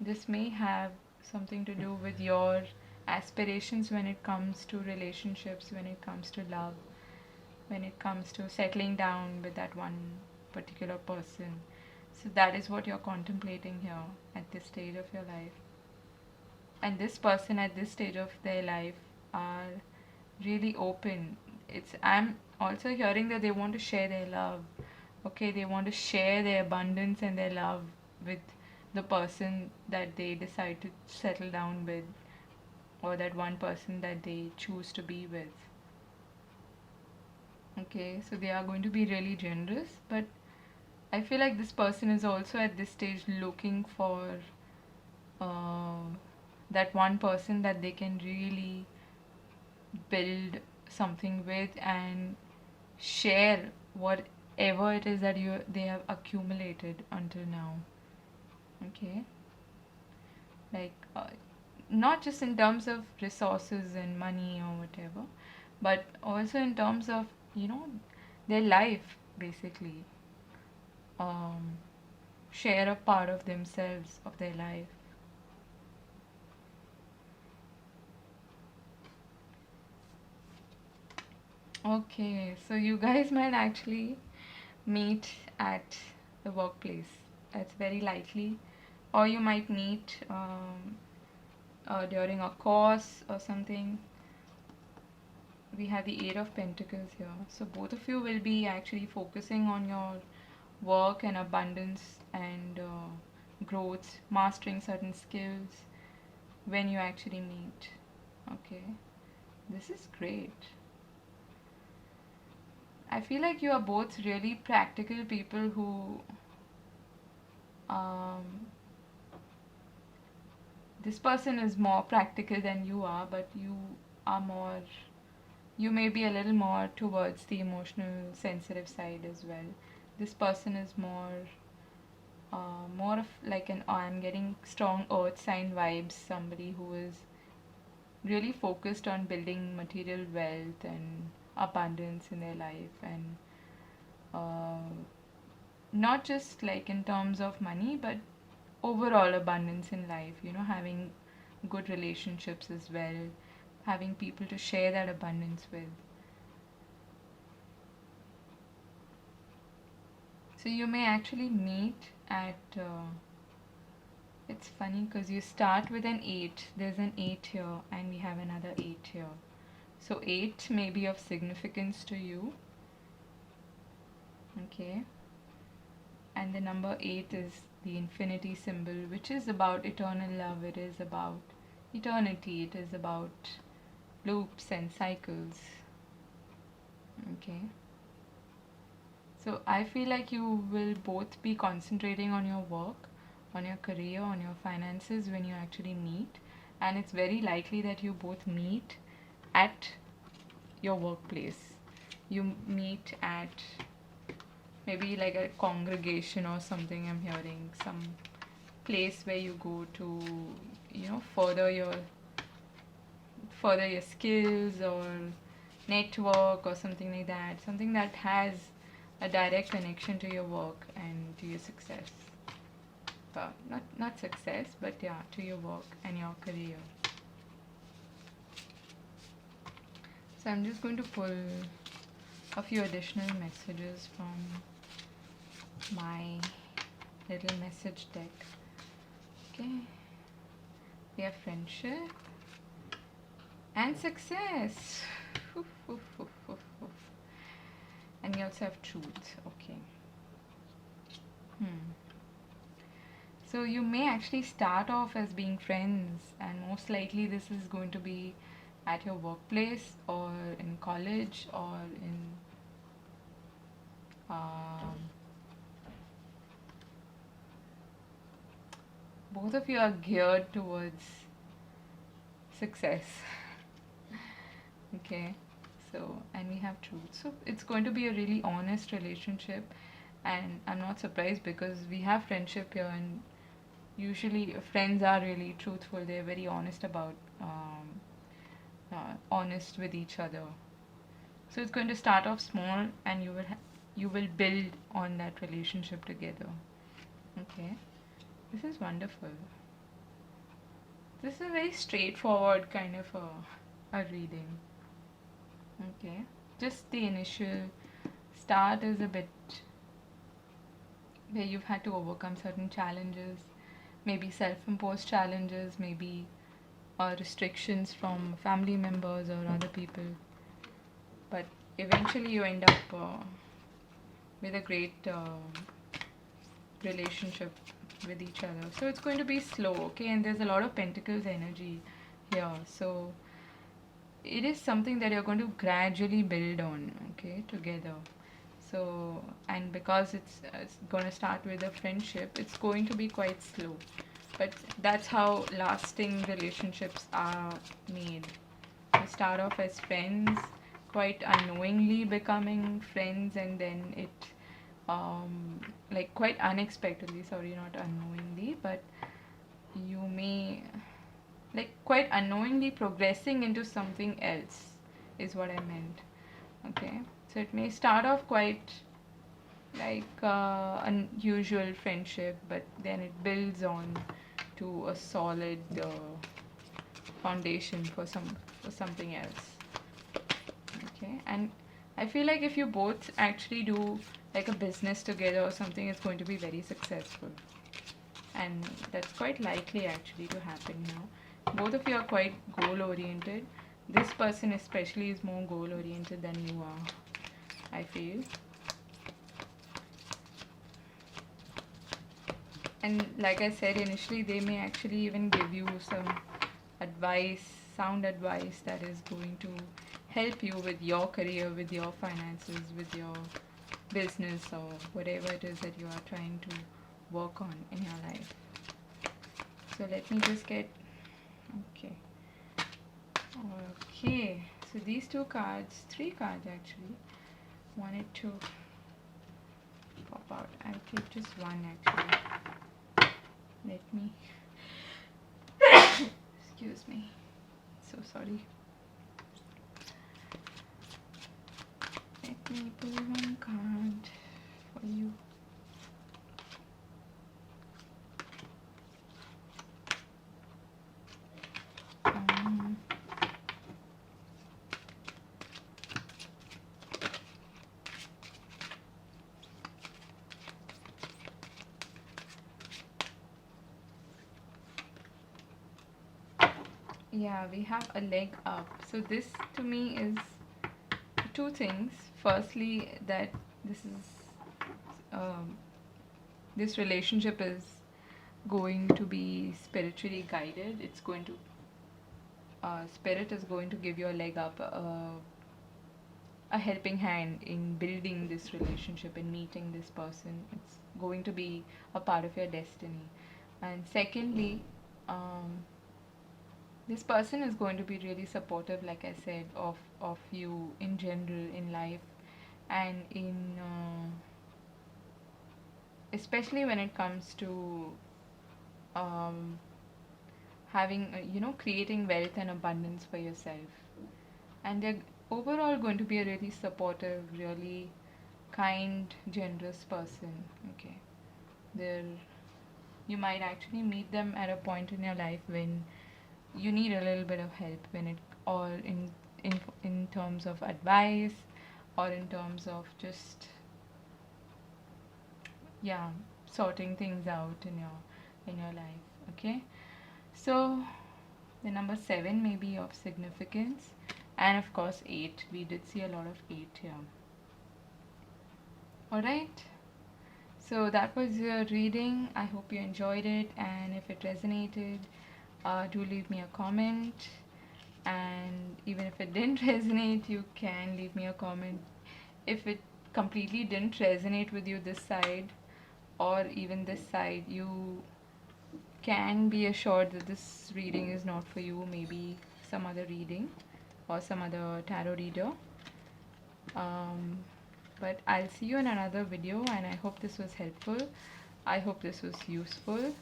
this may have something to do with your aspirations when it comes to relationships, when it comes to love, when it comes to settling down with that one particular person. So that is what you're contemplating here at this stage of your life. And this person at this stage of their life are really open. It's I'm also hearing that they want to share their love. Okay, they want to share their abundance and their love with the person that they decide to settle down with, or that one person that they choose to be with. Okay, so they are going to be really generous, but I feel like this person is also at this stage looking for uh, that one person that they can really build something with and share whatever it is that they have accumulated until now. Okay, like not just in terms of resources and money or whatever, but also in terms of their life basically. um, Share a part of themselves, of their life. Okay, so you guys might actually meet at the workplace. That's very likely. Or you might meet during a course or something. We have the Eight of Pentacles here. So both of you will be actually focusing on your work and abundance and growth, mastering certain skills when you actually meet. Okay, this is great. I feel like you are both really practical people who um, this person is more practical than you are, but are more, you may be a little more towards the emotional, sensitive side as well. This person is more of like I'm getting strong earth sign vibes, somebody who is really focused on building material wealth and abundance in their life and uh, not just like in terms of money but overall abundance in life, having good relationships as well, having people to share that abundance with. So you may actually meet at it's funny because you start with an 8, there's an 8 here and we have another 8 here. So 8 may be of significance to you. Okay, and the number 8 is the infinity symbol, which is about eternal love. It is about eternity. It is about loops and cycles. Okay, so I feel like you will both be concentrating on your work, on your career, on your finances when you actually meet, and it's very likely that you both meet at your workplace. You meet at maybe like a congregation or something. I'm hearing some place where you go to further your skills or network or something like that, something that has a direct connection to your work and to your success. Not success, but yeah, to your work and your career. So I'm just going to pull a few additional messages from my little message deck. Okay, we have friendship and success. And we also have truth. Okay. So you may actually start off as being friends, and most likely this is going to be at your workplace or in college or in both of you are geared towards success. Okay, so and we have truth, so it's going to be a really honest relationship, and I'm not surprised because we have friendship here, and usually friends are really truthful. They're very honest about honest with each other. So it's going to start off small, and you will build on that relationship together. Okay, this is wonderful. This is a very straightforward kind of a reading. Okay, just the initial start is a bit where you've had to overcome certain challenges, maybe self-imposed challenges, maybe restrictions from family members or other people, but eventually you end up with a great relationship with each other. So it's going to be slow, okay, and there's a lot of pentacles energy here, so it is something that you're going to gradually build on, okay, together. So, and because it's going to start with a friendship, it's going to be quite slow, but that's how lasting relationships are made. You start off as friends, quite unknowingly becoming friends, and then it like quite unexpectedly, sorry, not unknowingly, but you may like quite unknowingly progressing into something else is what I meant. Okay, so it may start off quite like unusual friendship, but then it builds on to a solid foundation for something else. Okay, and I feel like if you both actually do like a business together or something, it's going to be very successful, and that's quite likely actually to happen now. Both of you are quite goal oriented. This person especially is more goal oriented than you are, I feel. And like I said initially, they may actually even give you some advice, sound advice that is going to help you with your career, with your finances, with your business, or whatever it is that you are trying to work on in your life. So let me just get, okay, so these two cards, three cards actually, wanted to pop out. I'll take just one actually. Let me, excuse me, so sorry. Let me pull one card for you. Yeah, we have a leg up. So this to me is two things. Firstly, that this is this relationship is going to be spiritually guided. It's going to spirit is going to give you a leg up, a helping hand in building this relationship and meeting this person. It's going to be a part of your destiny. And secondly, this person is going to be really supportive, like I said, of you in general in life, and in especially when it comes to having creating wealth and abundance for yourself. And they're overall going to be a really supportive, really kind, generous person. Okay, they're you might actually meet them at a point in your life when you need a little bit of help, when it or in terms of advice, or in terms of just, yeah, sorting things out in your life. Okay, so the number 7 may be of significance, and of course 8. We did see a lot of 8 here. All right. So that was your reading. I hope you enjoyed it, and if it resonated, do leave me a comment. And even if it didn't resonate, you can leave me a comment. If it completely didn't resonate with you, this side or even this side, you can be assured that this reading is not for you. Maybe some other reading or some other tarot reader. But I'll see you in another video, and I hope this was helpful. I hope this was useful,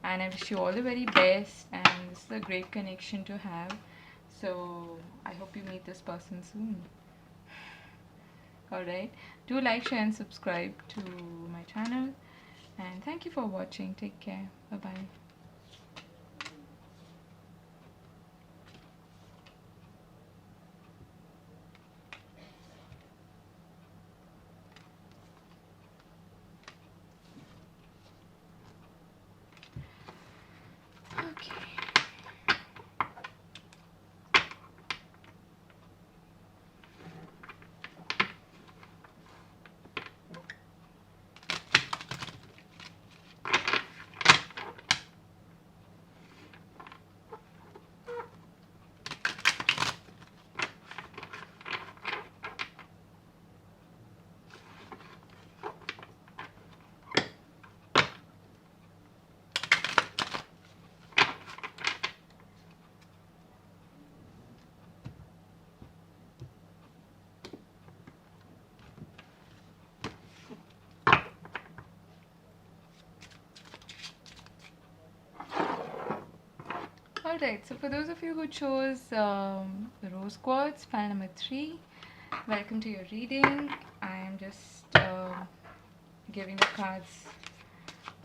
and I wish you all the very best, and this is a great connection to have. So I hope you meet this person soon. Alright, do like, share and subscribe to my channel, and thank you for watching. Take care. Bye bye. Okay. Alright, so for those of you who chose the rose quartz, file number 3, welcome to your reading. I am just giving the cards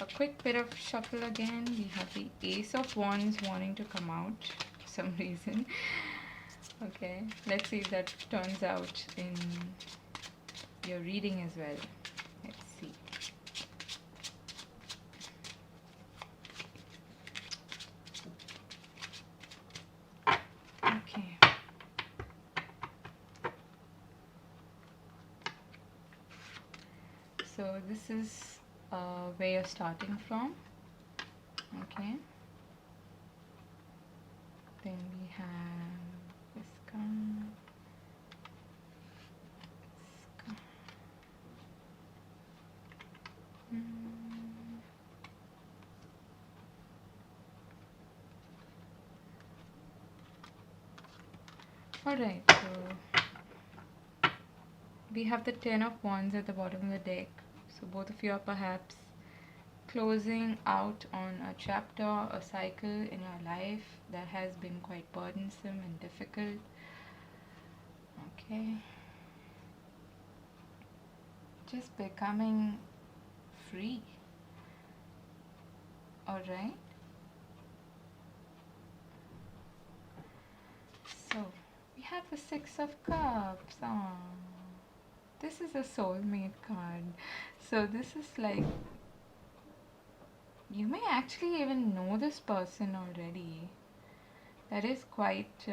a quick bit of shuffle again. We have the Ace of Wands wanting to come out for some reason. Okay, let's see if that turns out in your reading as well. Let's see. Okay. So this is where you're starting from. Okay. Then we have this card. This card. Alright, so we have the 10 of Wands at the bottom of the deck. So both of you are perhaps closing out on a chapter, a cycle in your life that has been quite burdensome and difficult. Okay. Just becoming free. Alright. So we have the 6 of Cups. Oh, this is a soulmate card. So this is like, you may actually even know this person already. That is quite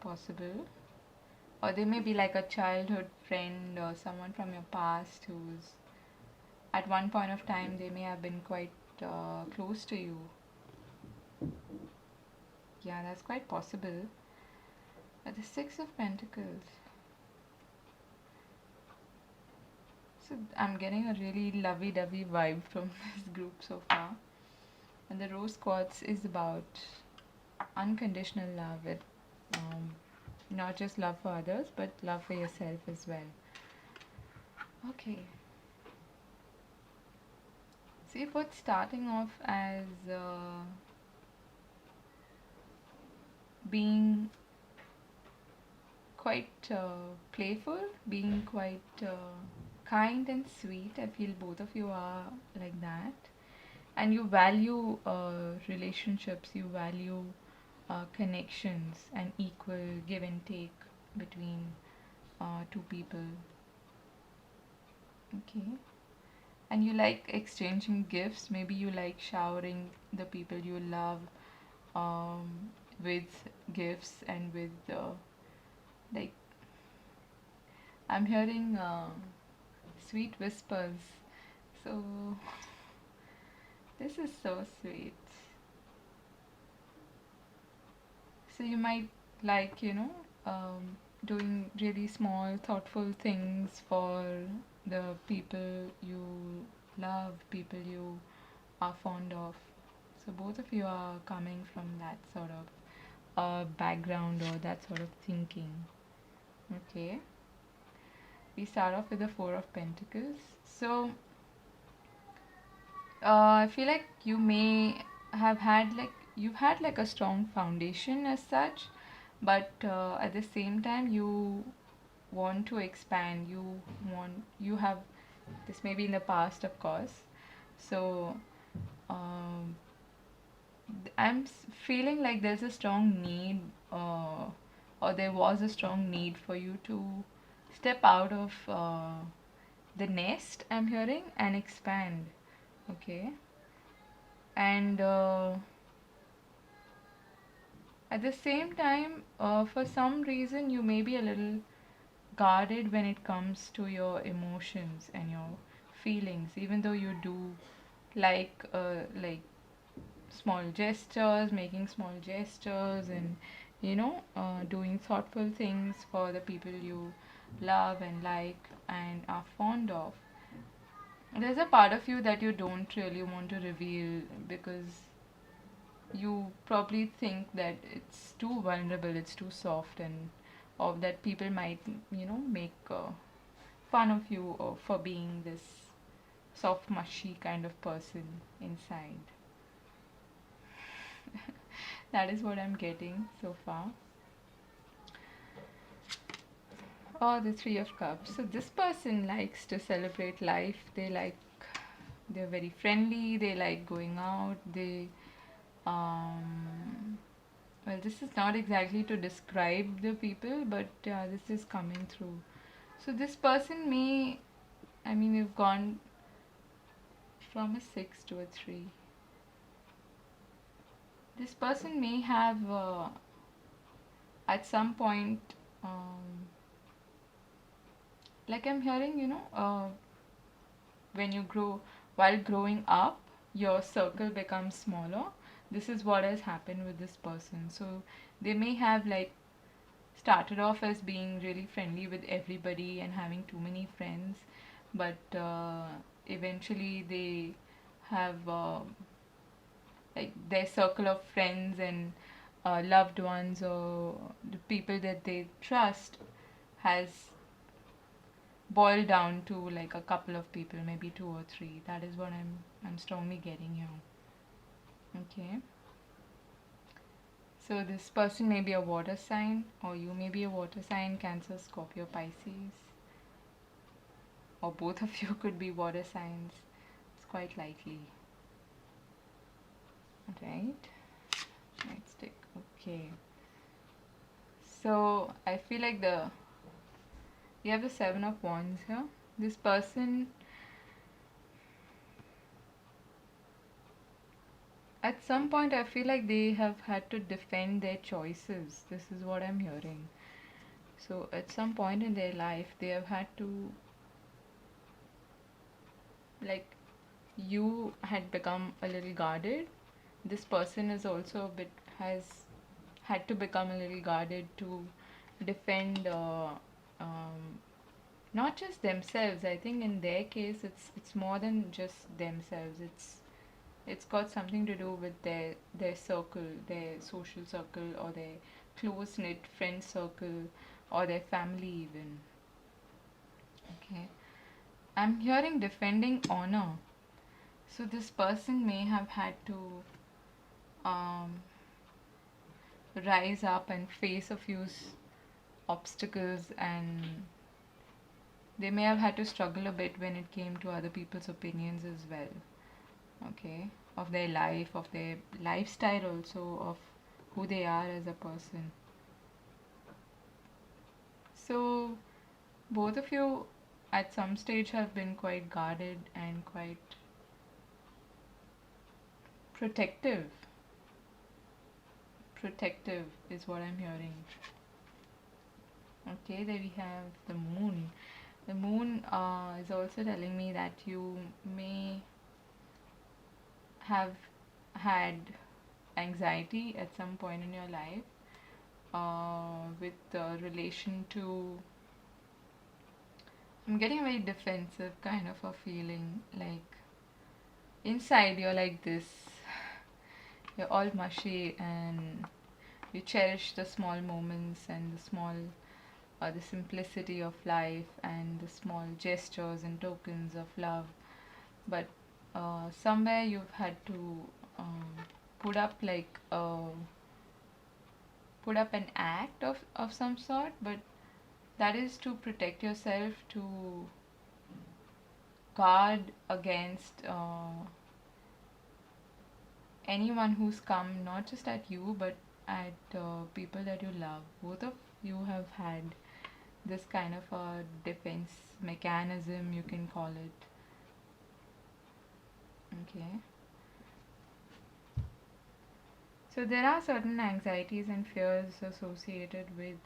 possible. Or they may be like a childhood friend or someone from your past who's at one point of time they may have been quite close to you. Yeah, that's quite possible. But the 6 of Pentacles. So I'm getting a really lovey-dovey vibe from this group so far. And the rose quartz is about unconditional love. It, not just love for others, but love for yourself as well. Okay. See, what's starting off as being quite playful, being quite kind and sweet. I feel both of you are like that. And you value relationships, you value connections and equal give and take between two people. Okay. And you like exchanging gifts. Maybe you like showering the people you love with gifts and with like I'm hearing sweet whispers. So this is so sweet. So you might like, doing really small, thoughtful things for the people you love, people you are fond of. So both of you are coming from that sort of background or that sort of thinking. Okay. We start off with the Four of Pentacles. So I feel like you've had like a strong foundation as such, but at the same time you want to expand. You have this maybe in the past, of course. So um, feeling like there's a strong need, or there was a strong need for you to step out of the nest. I'm hearing and expand. Okay. And at the same time, for some reason, you may be a little guarded when it comes to your emotions and your feelings, even though you do like small gestures, making small gestures, and doing thoughtful things for the people you love and like and are fond of. There's a part of you that you don't really want to reveal because you probably think that it's too vulnerable, it's too soft, and or that people might, make fun of you or for being this soft, mushy kind of person inside. That is what I'm getting so far. Oh, the Three of Cups. So this person likes to celebrate life. They're very friendly. They like going out. Um, well, this is not exactly to describe the people, but this is coming through. So this person you've gone from a 6 to a 3. This person may have, at some point, like I'm hearing, when you grow, while growing up, your circle becomes smaller. This is what has happened with this person. So they may have like started off as being really friendly with everybody and having too many friends, but eventually they have like their circle of friends and loved ones or the people that they trust has boiled down to like a couple of people, maybe 2 or 3. That is what I'm strongly getting here. Okay. So this person may be a water sign, or you may be a water sign, Cancer, Scorpio, Pisces, or both of you could be water signs. It's quite likely. Right? Let's take. Okay. So I feel like you have the Seven of Wands here. This person, at some point, I feel like they have had to defend their choices. This is what I'm hearing. So at some point in their life, they have had to, like, you had become a little guarded. This person is also has had to become a little guarded to defend um, not just themselves. I think in their case, it's more than just themselves. It's got something to do with their circle, their social circle, or their close knit friend circle, or their family even. Okay, I'm hearing defending honor. So this person may have had to um, rise up and face a few obstacles and they may have had to struggle a bit when it came to other people's opinions as well. Okay, of their life, of their lifestyle, also of who they are as a person. So both of you at some stage have been quite guarded and quite protective. Protective is what I'm hearing. Okay, there we have the moon. The moon is also telling me that you may have had anxiety at some point in your life with relation to. I'm getting a very defensive kind of a feeling, like inside you're like this, you're all mushy and you cherish the small moments and the simplicity of life and the small gestures and tokens of love. But somewhere you've had to um, put up like put up an act of some sort, but that is to protect yourself, to guard against anyone who's come not just at you but at people that you love. Both of you have had this kind of a defense mechanism, you can call it. Okay. So there are certain anxieties and fears associated with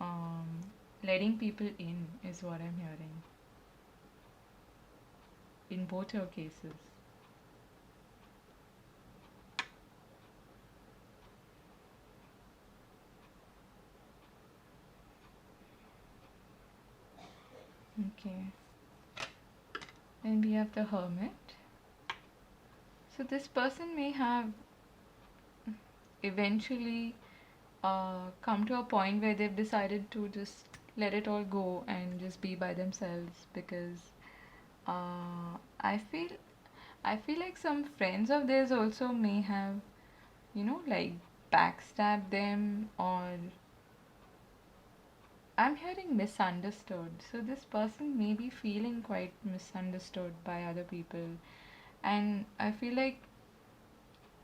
um, letting people in, is what I'm hearing in both your cases. Okay. Then we have the hermit. So this person may have eventually come to a point where they've decided to just let it all go and just be by themselves, because uh, I feel I feel like some friends of theirs also may have, like backstabbed them, or I'm hearing misunderstood. So this person may be feeling quite misunderstood by other people, and I feel like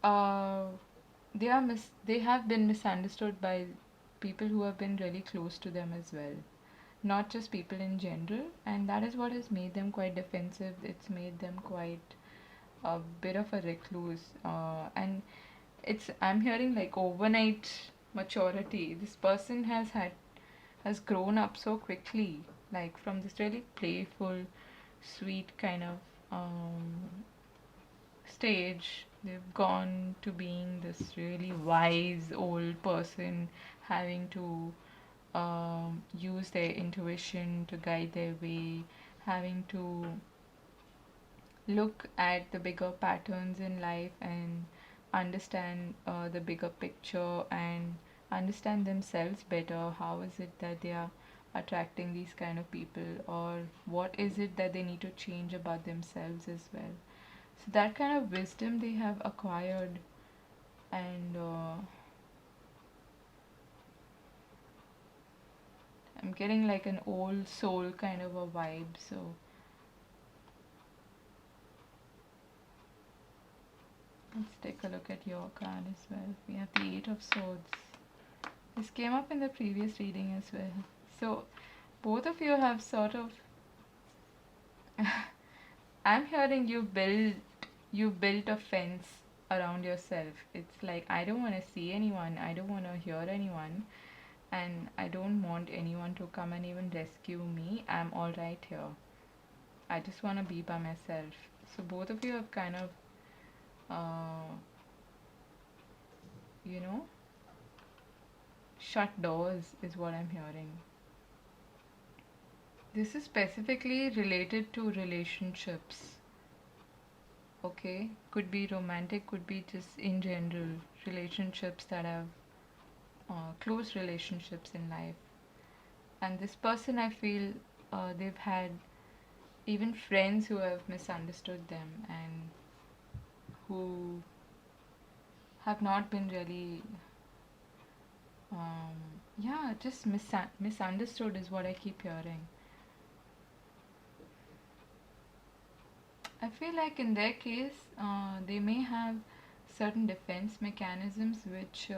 uh, they have been misunderstood by people who have been really close to them as well, not just people in general, and that is what has made them quite defensive. It's made them quite a bit of a recluse, and I'm hearing like overnight maturity. This person has grown up so quickly, like from this really playful, sweet kind of stage. They've gone to being this really wise old person, having to use their intuition to guide their way, having to look at the bigger patterns in life and understand the bigger picture and understand themselves better. How is it that they are attracting these kind of people, or what is it that they need to change about themselves as well? So that kind of wisdom they have acquired, and I'm getting like an old soul kind of a vibe. So let's take a look at your card as well. We have the Eight of Swords. This came up in the previous reading as well. So both of you have sort of I'm hearing you built a fence around yourself. It's like, I don't want to see anyone, I don't want to hear anyone, and I don't want anyone to come and even rescue me. I'm all right here. I just want to be by myself. So both of you have kind of uh, you know shut doors, is what I'm hearing. This is specifically related to relationships. Okay, could be romantic, could be just in general relationships that have close relationships in life. And this person, I feel they've had even friends who have misunderstood them and who have not been really, yeah, just misunderstood is what I keep hearing. I feel like in their case, they may have certain defense mechanisms which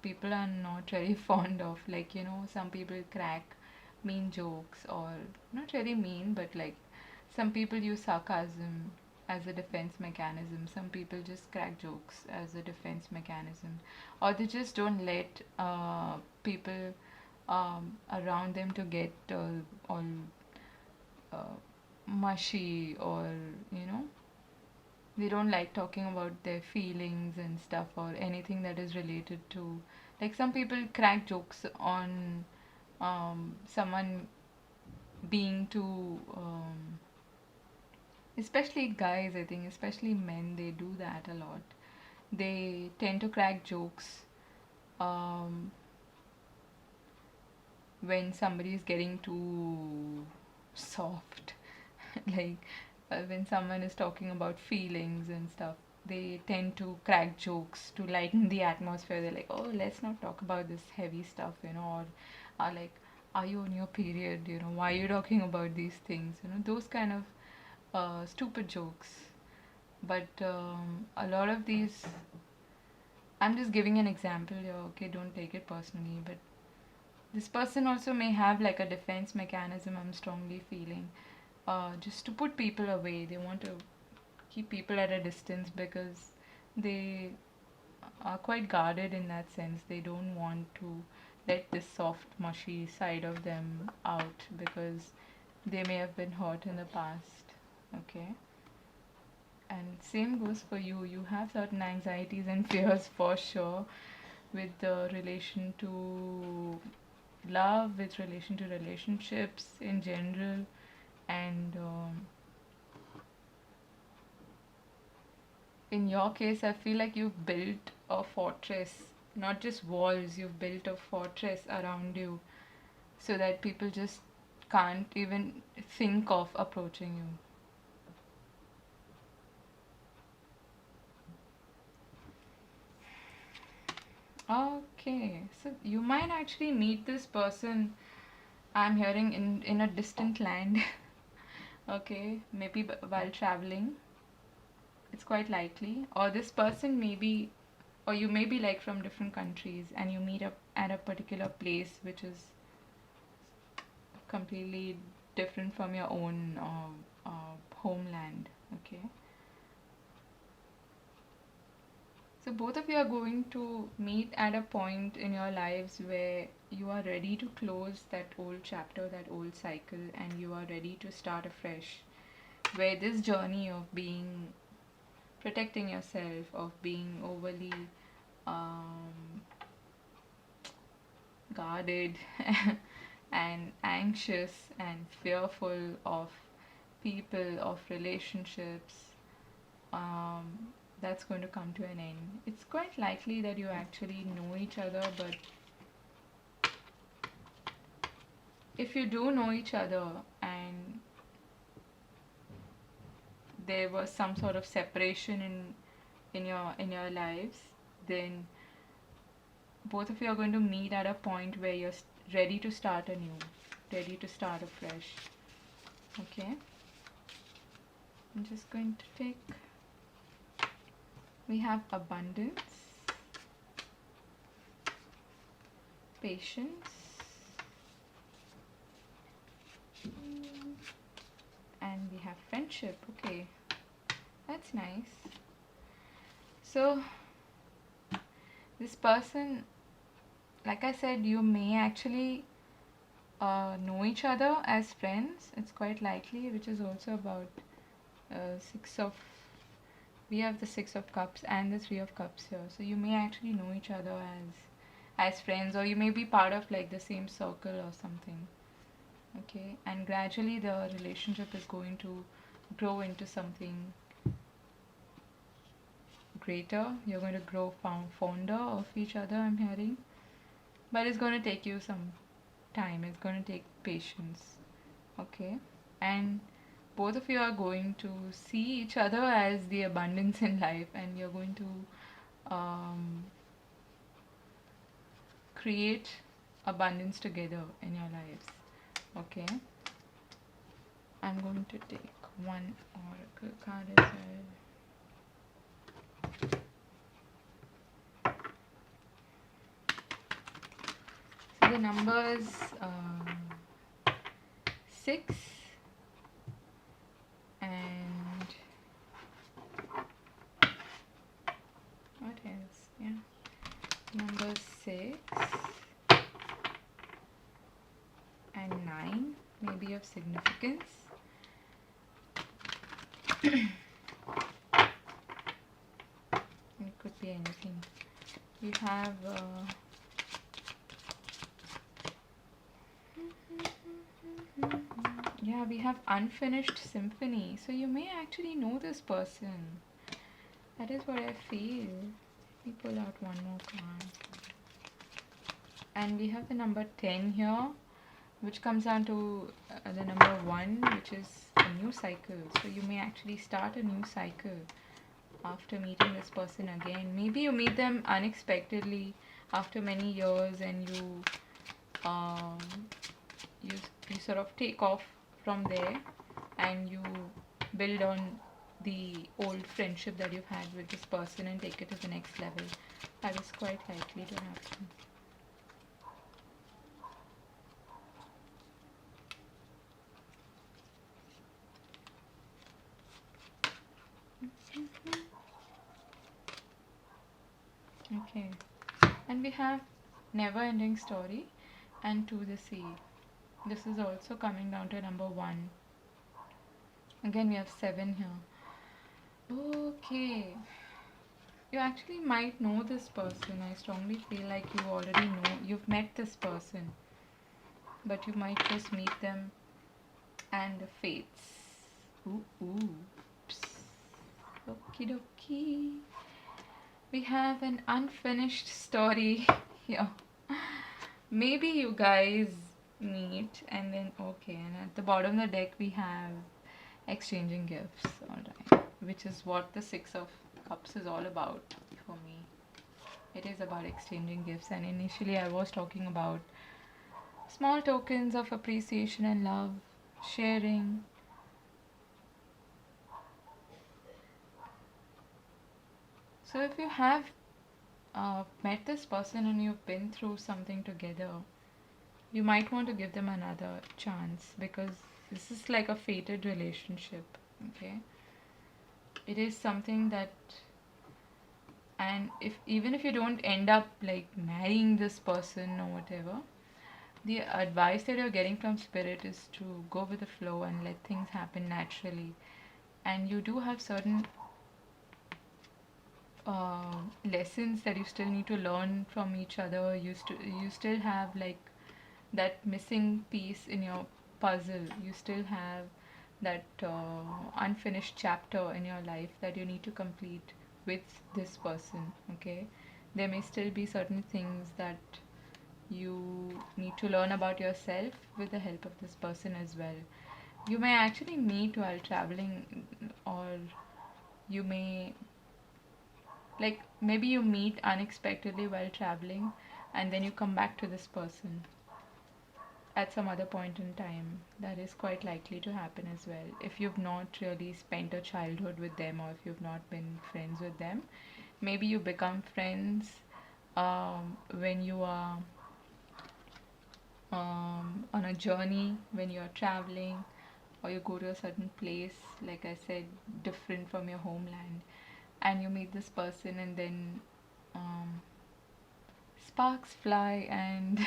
people are not very fond of. Like, some people crack mean jokes, or not really mean, but like some people use sarcasm as a defense mechanism. Some people just crack jokes as a defense mechanism, or they just don't let people around them to get all uh, mushy, or they don't like talking about their feelings and stuff, or anything that is related to, like, some people crack jokes on someone being too especially guys, I think, especially men, they do that a lot. They tend to crack jokes um, when somebody is getting too soft. Like, when someone is talking about feelings and stuff, they tend to crack jokes to lighten the atmosphere. They're like, oh, let's not talk about this heavy stuff, or are like, are you on your period, why are you talking about these things, those kind of stupid jokes. But a lot of these, I'm just giving an example here, okay, don't take it personally, but this person also may have like a defense mechanism, I'm strongly feeling, just to put people away. They want to keep people at a distance because they are quite guarded in that sense. They don't want to let this soft, mushy side of them out because they may have been hurt in the past. Okay. And same goes for you. You have certain anxieties and fears for sure with the relation to love, with relation to relationships in general, and in your case, I feel like you've built a fortress, not just walls, you've built a fortress around you so that people just can't even think of approaching you. Okay, so you might actually meet this person, I'm hearing, in a distant land. Okay, maybe while traveling. It's quite likely. Or this person may be, or you may be like from different countries and you meet up at a particular place which is completely different from your own homeland. Okay. So both of you are going to meet at a point in your lives where you are ready to close that old chapter, that old cycle, and you are ready to start afresh. Where this journey of being protecting yourself, of being overly um, guarded and anxious and fearful of people, of relationships, that's going to come to an end. It's quite likely that you actually know each other, but if you do know each other and there was some sort of separation in your lives, then both of you are going to meet at a point where you're ready to start anew, ready to start afresh. Okay, I'm just going to take, we have abundance, patience, and we have friendship. Okay, that's nice. So this person, like I said, you may actually know each other as friends. It's quite likely, which is also about six of, we have the six of cups and the three of cups here, so you may actually know each other as friends, or you may be part of like the same circle or something. Okay, and gradually the relationship is going to grow into something greater. You're going to grow fonder of each other, I'm hearing, but it's going to take you some time. It's going to take patience. Okay, and both of you are going to see each other as the abundance in life, and you're going to create abundance together in your lives. Okay, I'm going to take one oracle card as well. So the numbers 6 and what else? Yeah, number 6 and 9 may be of significance. It could be anything. We have yeah, we have unfinished symphony. So you may actually know this person. That is what I feel. Let me pull out one more card. And we have the number 10 here, which comes down to the number 1, which is a new cycle. So you may actually start a new cycle after meeting this person again. Maybe you meet them unexpectedly after many years, and um, you sort of take off from there and you build on the old friendship that you've had with this person and take it to the next level. That is quite likely to happen. Okay, and we have never ending story and to the sea. This is also coming down to number 1. Again, we have 7 here. Okay, you actually might know this person. I strongly feel like you already know, you've met this person, but you might just meet them and the fates. Oops. Okie dokie. We have an unfinished story here. Maybe you guys meet and then okay, and at the bottom of the deck we have exchanging gifts. Alright, which is what the 6 of Cups is all about for me. It is about exchanging gifts, and initially I was talking about small tokens of appreciation and love, sharing. So if you have met this person and you've been through something together, you might want to give them another chance, because this is like a fated relationship. Okay, it is something that, and even if you don't end up like marrying this person or whatever, the advice that you're getting from spirit is to go with the flow and let things happen naturally. And you do have certain lessons that you still need to learn from each other. You still have like that missing piece in your puzzle. You still have that unfinished chapter in your life that you need to complete with this person. Okay, there may still be certain things that you need to learn about yourself with the help of this person as well. You may actually meet while traveling, or you may, like, maybe you meet unexpectedly while traveling and then you come back to this person at some other point in time. That is quite likely to happen as well. If you've not really spent a childhood with them, or if you've not been friends with them, maybe you become friends when you are on a journey, when you're traveling, or you go to a certain place, like I said, different from your homeland, and you meet this person, and then sparks fly, and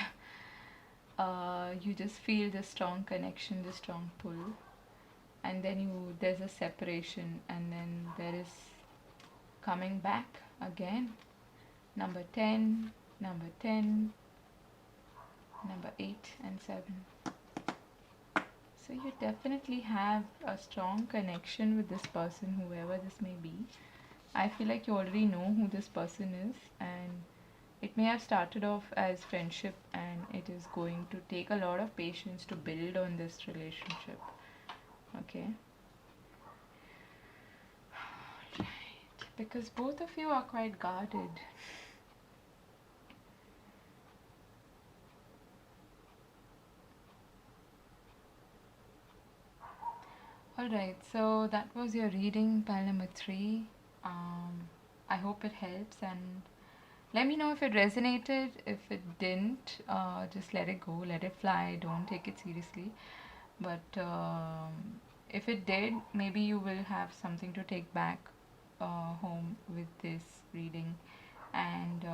you just feel the strong connection, the strong pull, and then there's a separation, and then there is coming back again. Number 10, number 10, number 8 and 7. So you definitely have a strong connection with this person, whoever this may be. I feel like you already know who this person is, and it may have started off as friendship, and it is going to take a lot of patience to build on this relationship. Okay. Right. Because both of you are quite guarded. Alright, so that was your reading, pile number 3. I hope it helps, and let me know if it resonated. If it didn't, just let it go, let it fly, don't take it seriously. But if it did, maybe you will have something to take back home with this reading, and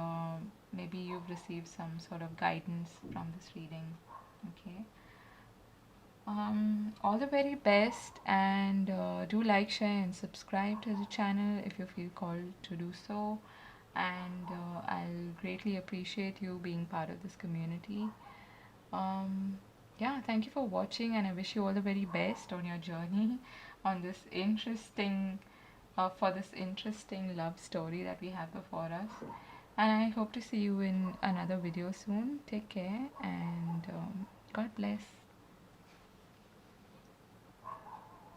maybe you've received some sort of guidance from this reading. Okay. All the very best, and do like, share, and subscribe to the channel if you feel called to do so. And I'll greatly appreciate you being part of this community. Um, yeah, thank you for watching, and I wish you all the very best on your journey on this interesting, for this interesting love story that we have before us. And I hope to see you in another video soon. Take care, and God bless.